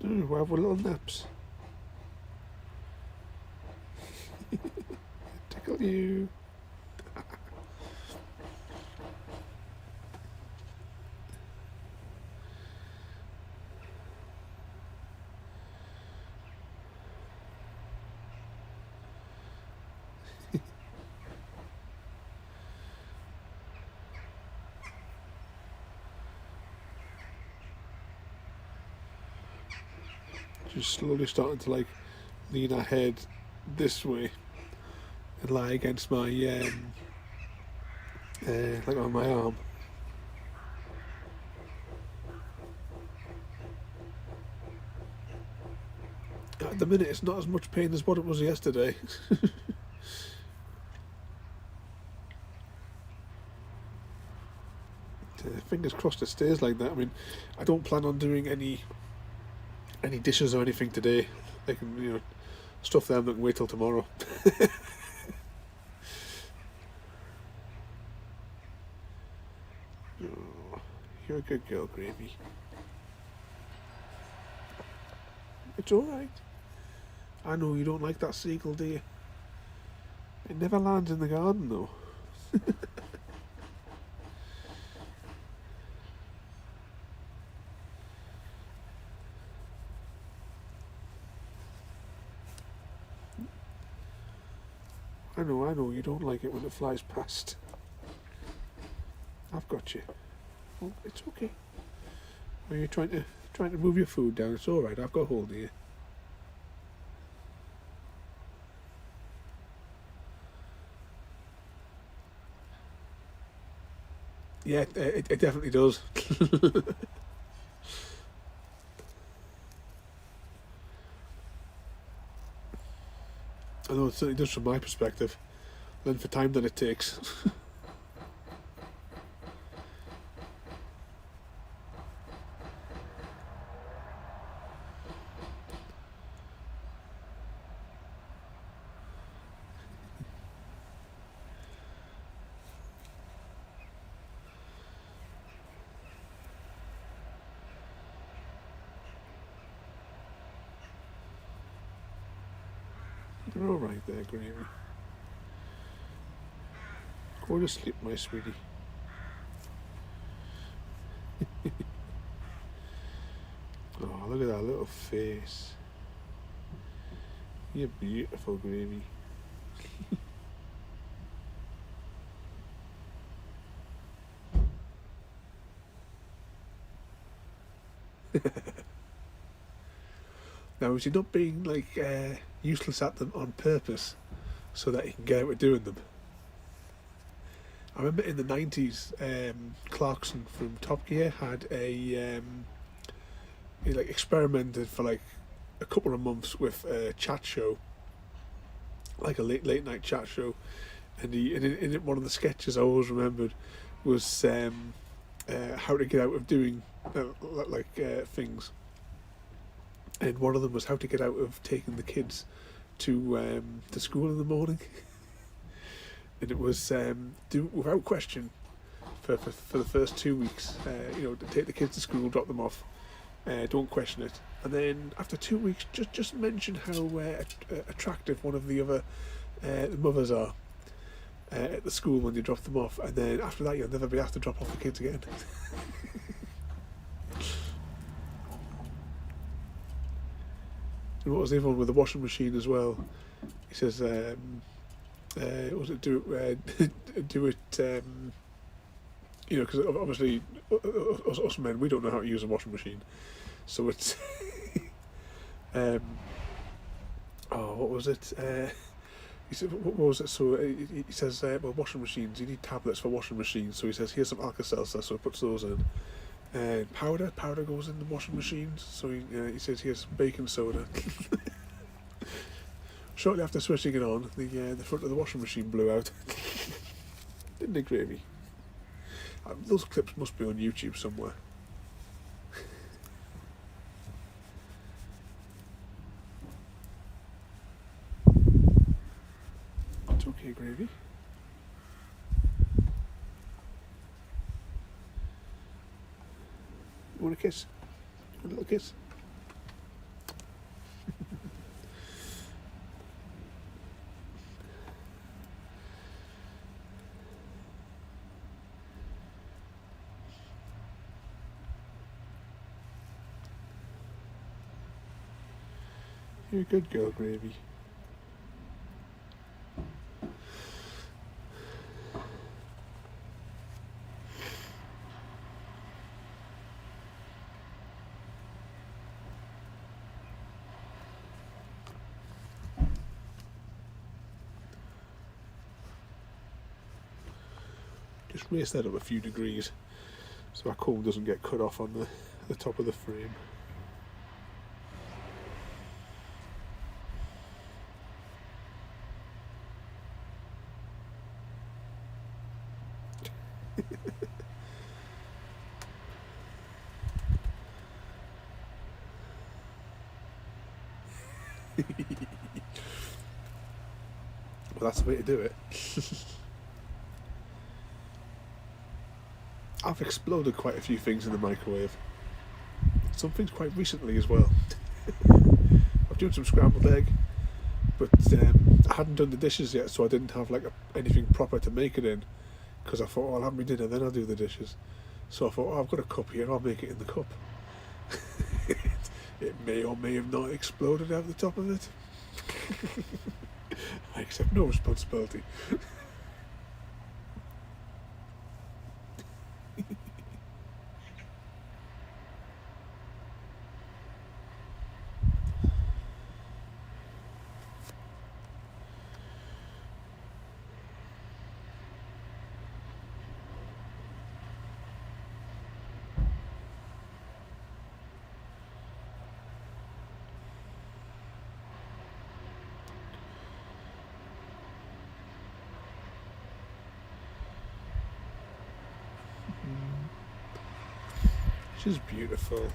We'll have little naps. Tickle you. She's slowly starting to like lean her head this way and lie against my like on my arm. At the minute, it's not as much pain as what it was yesterday. Fingers crossed it stays like that. I mean, I don't plan on doing any dishes or anything today. They can, stuff them that can wait till tomorrow. Oh, you're a good girl, Gravy. It's alright. I know you don't like that seagull, do you? It never lands in the garden, though. I know, you don't like it when it flies past. I've got you. Oh, it's okay. Are you trying to move your food down? It's alright, I've got hold of you. Yeah, it definitely does. I know it certainly does from my perspective. Then for time that it takes. You're alright there, Gravy. Go to sleep, my sweetie. Oh, look at that little face. You're beautiful, Gravy. Now, is he not being like useless at them on purpose so that he can get out with doing them? I remember in the 90s, Clarkson from Top Gear had he like experimented for like a couple of months with a chat show, like a late night chat show, and in one of the sketches I always remembered was how to get out of doing things. and one of them was how to get out of taking the kids to school in the morning. And it was do without question for the first 2 weeks. Take the kids to school, drop them off, don't question it. And then after 2 weeks, just mention how attractive one of the other mothers are at the school when you drop them off. And then after that, you'll never be asked to drop off the kids again. And what was the other one with the washing machine as well? He says, was it do it? Because obviously us men, we don't know how to use a washing machine, so it's what was it? He said, what was it? So he says, well, washing machines, you need tablets for washing machines. So he says, here's some Alka-Seltzer, so he puts those in. And powder goes in the washing machines. So he says, here's baking soda. Shortly after switching it on, the front of the washing machine blew out. Didn't it, Gravy? Those clips must be on YouTube somewhere. It's okay, Gravy. You want a kiss? You want a little kiss? You're a good girl, Gravy. Just raise that up a few degrees so our comb doesn't get cut off on the top of the frame. Well, that's the way to do it. I've exploded quite a few things in the microwave. Some things quite recently as well. I've done some scrambled egg, but I hadn't done the dishes yet, so I didn't have anything proper to make it in. Because I thought, I'll have my dinner, then I'll do the dishes. So I thought, I've got a cup here, I'll make it in the cup. It may or may have not exploded out the top of it. I accept no responsibility. She's beautiful.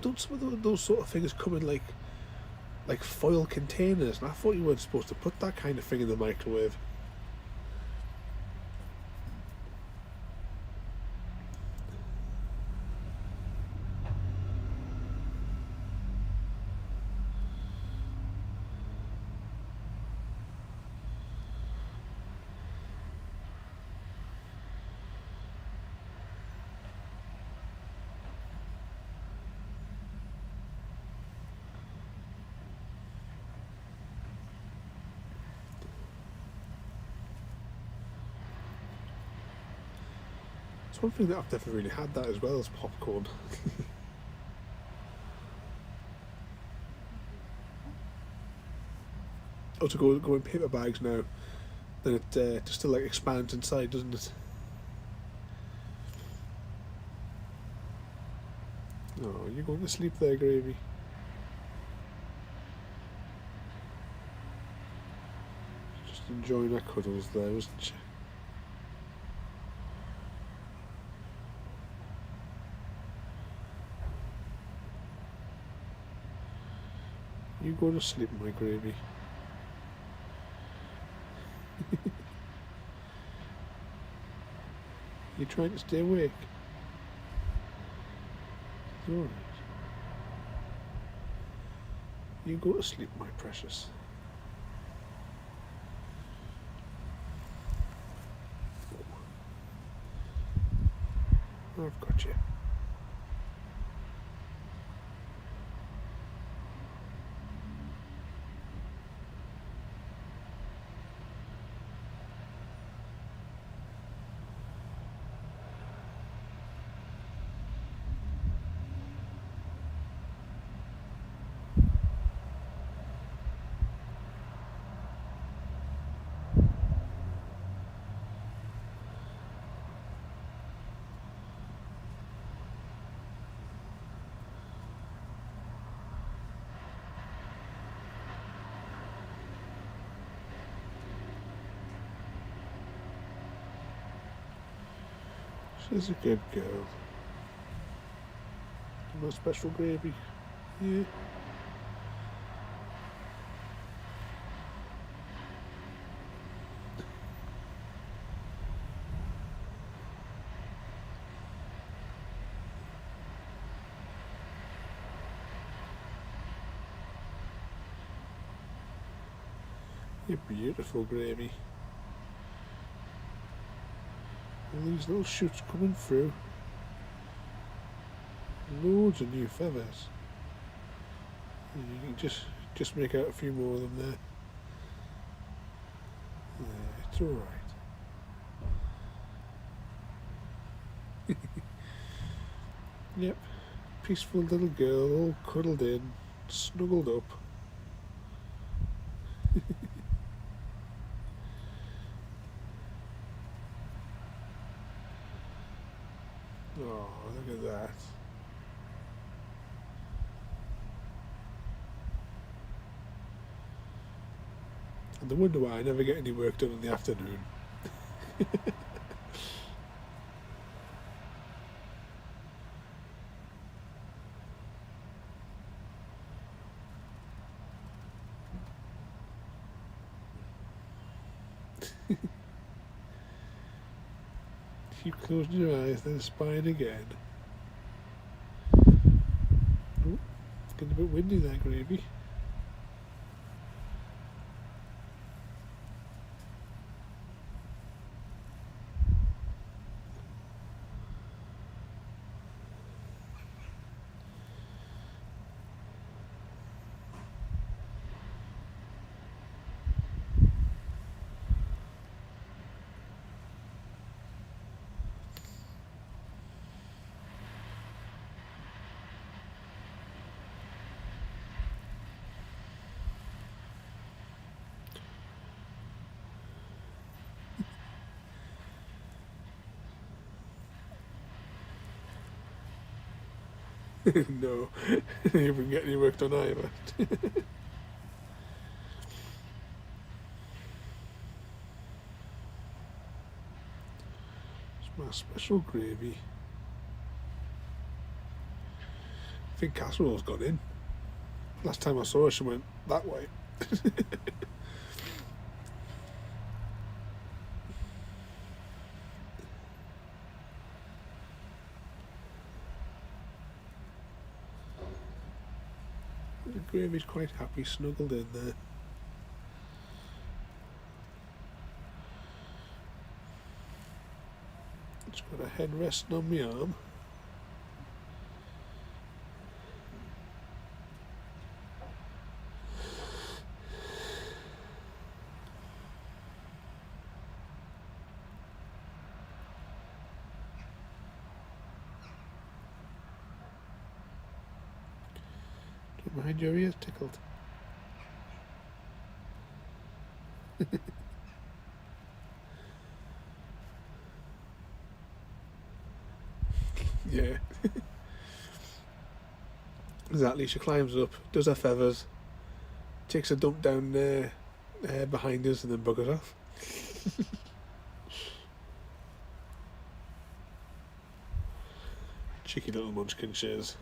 Don't some of those sort of things come in like foil containers? And I thought you weren't supposed to put that kind of thing in the microwave. It's one thing that I've never really had that as well as popcorn. Oh, to go in paper bags now, then it just still expands inside, doesn't it? Oh, you're going to sleep there, Gravy. enjoying her cuddles there, wasn't she? You go to sleep, my Gravy. You trying to stay awake? It's alright. You go to sleep, my precious. I've got you. She's a good girl. My special Gravy. Yeah. You're beautiful, Gravy. All these little shoots coming through. Loads of new feathers. You can just make out a few more of them there. Yeah, it's alright. Yep, peaceful little girl, all cuddled in, snuggled up. Oh, look at that. And I wonder why I never get any work done in the afternoon. Keep closing your eyes, then spying again. Oh, it's getting a bit windy there, Gravy. No, you haven't got any work done either. It's my special Gravy. I think Casserole's gone in. Last time I saw her, she went that way. Gravy's quite happy, snuggled in there. It's got a head resting on my arm. Don't mind your ears tickled. Yeah. Exactly, she climbs up, does her feathers, takes a dump down there behind us and then buggers off. Cheeky little munchkin shares.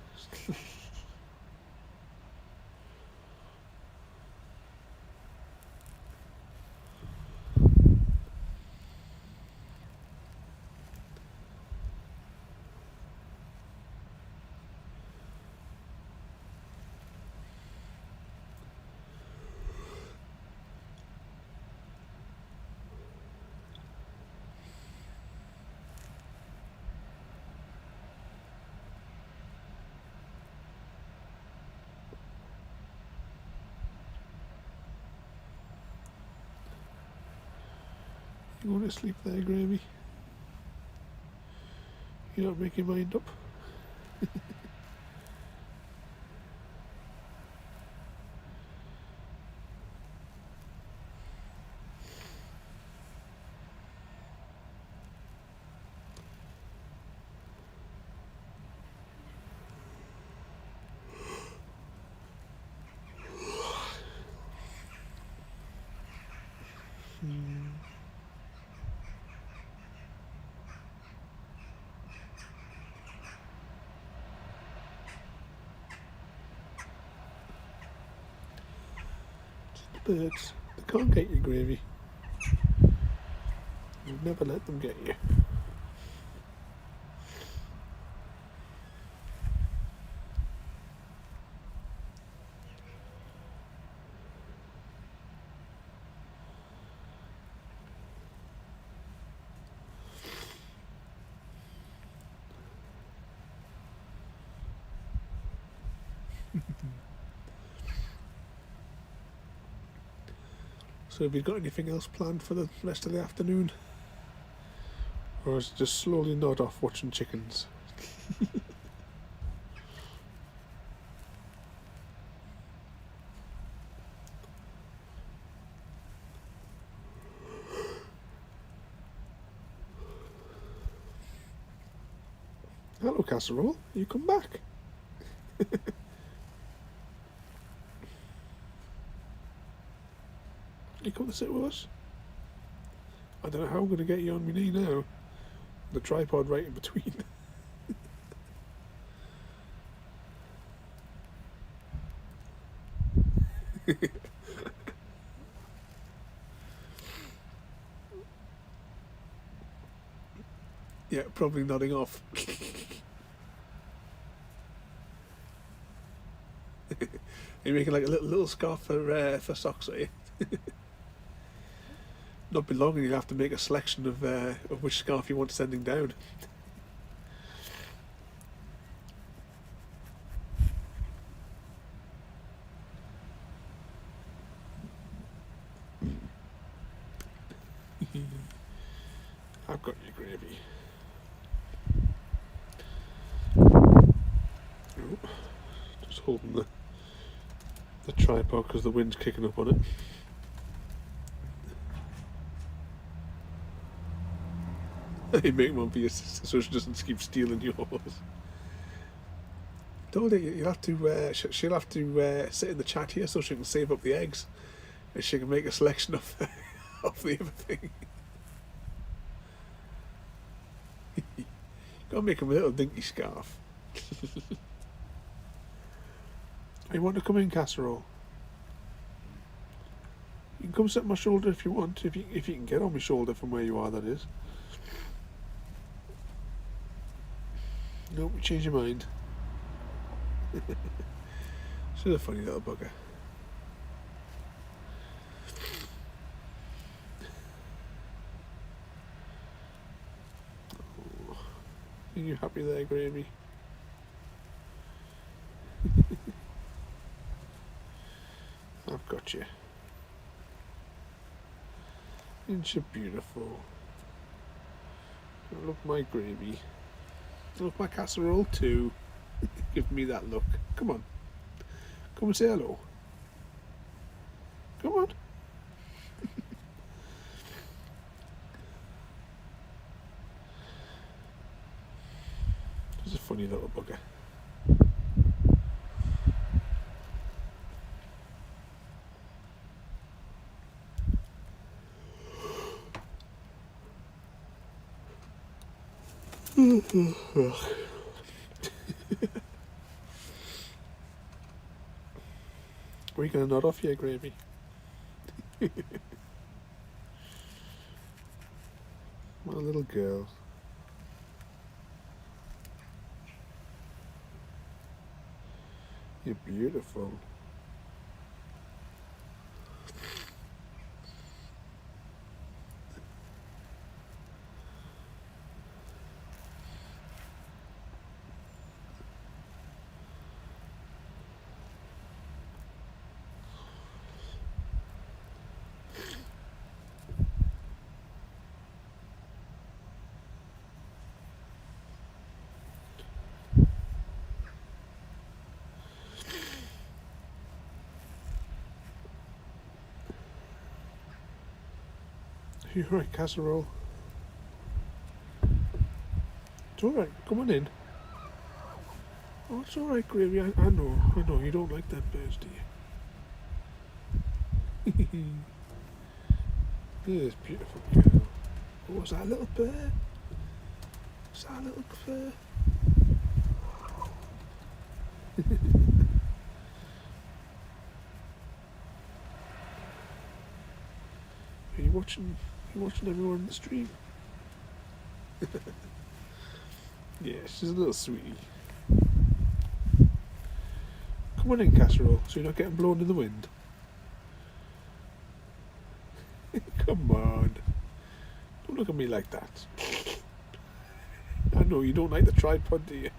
You want to sleep there, Gravy? You're not making your mind up. Birds, they can't get you, Gravy. You'll never let them get you. So have you got anything else planned for the rest of the afternoon? Or is it just slowly nod off watching chickens? Hello, Casserole. You come back. You come to sit with us? I don't know how I'm going to get you on my knee now. The tripod right in between. Yeah, probably nodding off. You're making like a little scarf for socks, are you? Not be long and you'll have to make a selection of which scarf you want sending down. I've got your Gravy. Oh, just holding the tripod because the wind's kicking up on it. You make one for your sister so she doesn't keep stealing yours. Told her you'll have to. She'll have to sit in the chat here so she can save up the eggs, and she can make a selection of of the other thing. Gotta make him a little dinky scarf. You want to come in, Casserole? You can come sit on my shoulder if you want. If you can get on my shoulder from where you are, that is. Nope, you change your mind. She's a funny little bugger. Oh, are you happy there, Gravy? I've got you. Ain't you beautiful? I love my Gravy. I love my Casserole too. Give me that look. Come on. Come and say hello. Come on. He's a funny little bugger. Are you going to nod off here, Gravy? My little girl. You're beautiful. You're right, Casserole. It's alright, come on in. Oh, it's alright, Gravy. I know, you don't like that birds, do you? Yes, beautiful girl. Oh, was that a little bird? Is that a little bird? Are you watching everyone on the stream? Yeah, she's a little sweetie. Come on in, Casserole, so you're not getting blown in the wind. Come on. Don't look at me like that. I know you don't like the tripod, do you?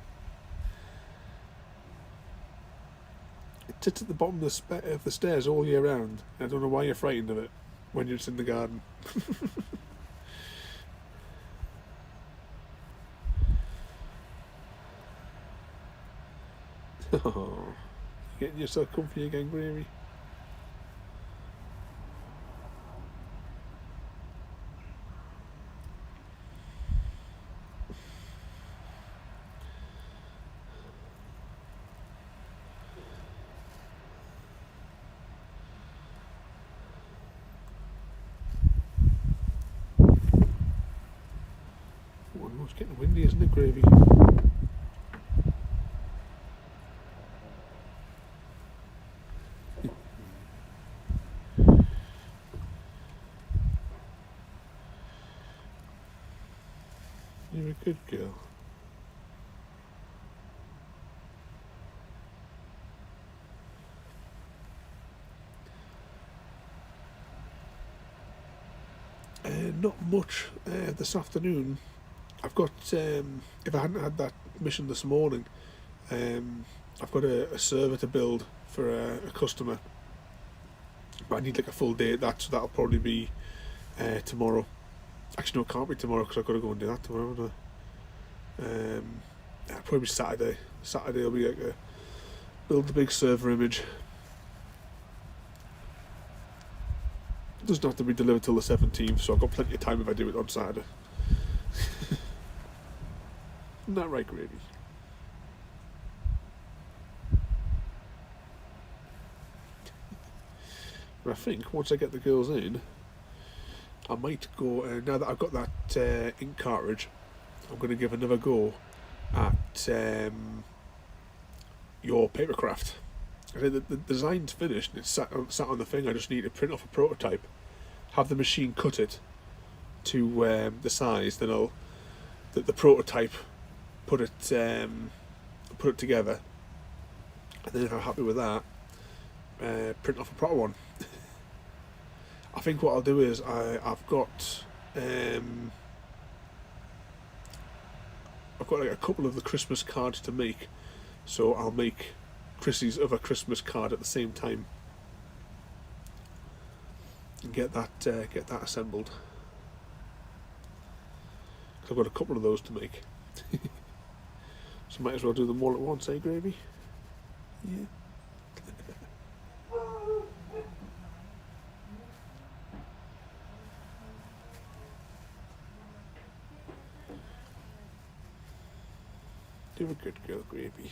It sits at the bottom of the stairs all year round. I don't know why you're frightened of it when you're just in the garden. Oh, getting yourself comfy again, Gravy. Oh, it's getting windy, isn't it, Gravy? You're a good girl. Not much this afternoon. I've got, if I hadn't had that mission this morning, I've got a server to build for a customer. But I need like a full day at that, so that'll probably be tomorrow. Actually, no, it can't be tomorrow because I've got to go and do that tomorrow, haven't I? It'll probably be Saturday. Saturday will be like build the big server image. It doesn't have to be delivered till the 17th, so I've got plenty of time if I do it on Saturday. Isn't that right, Gravy? But I think once I get the girls in, I might go, now that I've got that ink cartridge, I'm going to give another go at your papercraft. The design's finished, it's sat on the thing. I just need to print off a prototype, have the machine cut it to the size, then I'll the prototype put it together, and then if I'm happy with that, print off a proper one. I think what I'll do is I've got like a couple of the Christmas cards to make, so I'll make Chrissy's other Christmas card at the same time and get that assembled. I've got a couple of those to make. So might as well do them all at once, eh, Gravy? Yeah. You're a good girl, Gravy.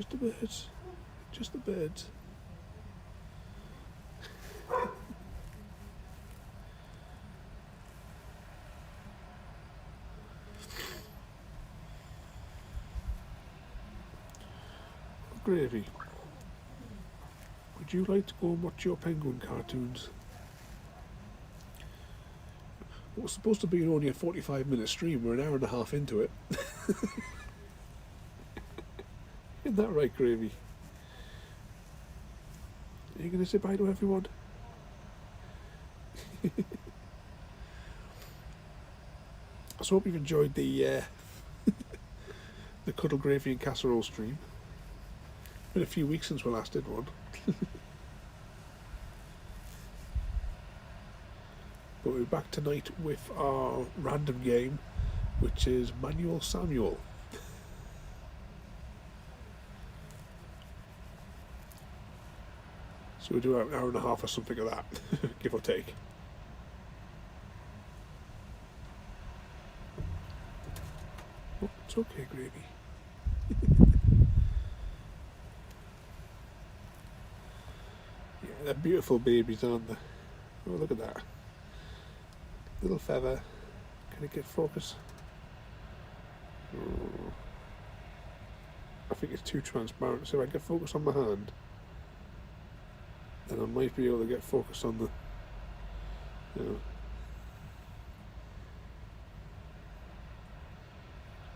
Just the birds. Just the birds. Gravy, would you like to go and watch your penguin cartoons? It was supposed to be only a 45-minute stream. We're an hour and a half into it. Isn't that right, Gravy? Are you going to say bye to everyone? I hope you've enjoyed the the Cuddle Gravy and Casserole stream. Been a few weeks since we last did one. But we're back tonight with our random game, which is Manual Samuel. So we do an hour and a half or something of that, give or take. Oh, it's okay, Gravy. Yeah, they're beautiful babies, aren't they? Oh, look at that. Little feather. Can it get focus? Oh. I think it's too transparent, so if I get focus on my hand, then I might be able to get focus on the,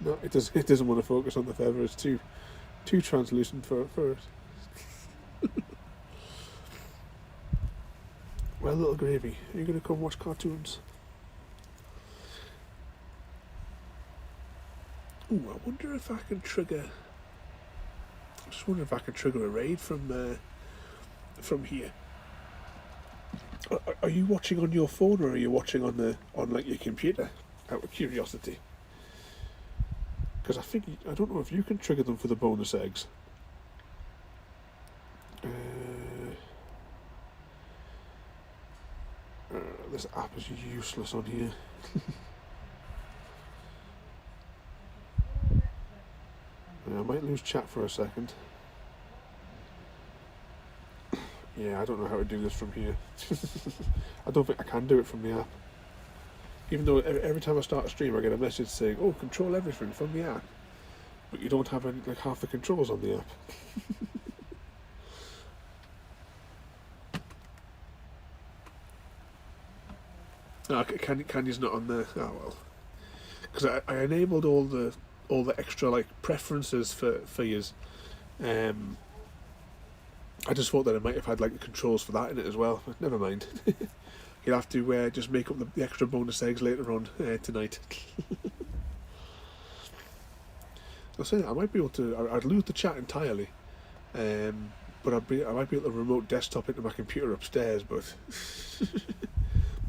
No, it doesn't want to focus on the feather. It's too translucent for it. Well, little Gravy, are you going to come watch cartoons? Ooh, I wonder if I can trigger. I just wonder if I can trigger a raid from here. Are you watching on your phone or are you watching on like your computer? Out of curiosity, because I don't know if you can trigger them for the bonus eggs. This app is useless on here. I might lose chat for a second. Yeah, I don't know how to do this from here. I don't think I can do it from the app. Even though every time I start a stream I get a message saying, oh, control everything from the app. But you don't have any, like half the controls on the app. No, Candy's not on there. Oh well, because I enabled all the extra like preferences for yous. I just thought that I might have had like the controls for that in it as well. But never mind. You'll have to just make up the extra bonus eggs later on tonight. I was saying I might be able to. I'd lose the chat entirely, but I might be able to remote desktop into my computer upstairs. But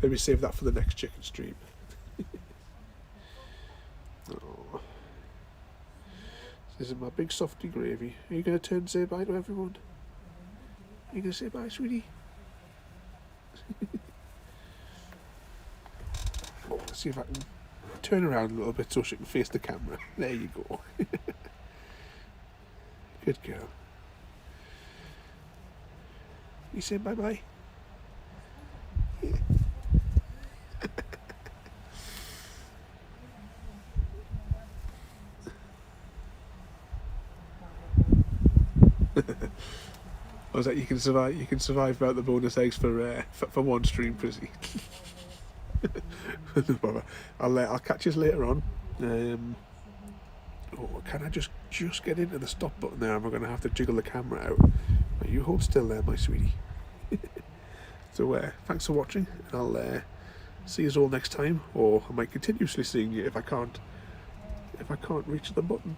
maybe save that for the next chicken stream. Oh. This is my big softy Gravy. Are you going to turn and say bye to everyone? Are you going to say bye, sweetie? Oh, let's see if I can turn around a little bit so she can face the camera. There you go. Good girl. You say bye-bye? Yeah. I was like, you can survive without the bonus eggs for one stream, Prissy. No bother. I'll catch you later on. Can I just get into the stop button there? And we're going to have to jiggle the camera out. Now, you hold still there, my sweetie. So thanks for watching, and I'll see you all next time, or I might continuously seeing you if I can't reach the button.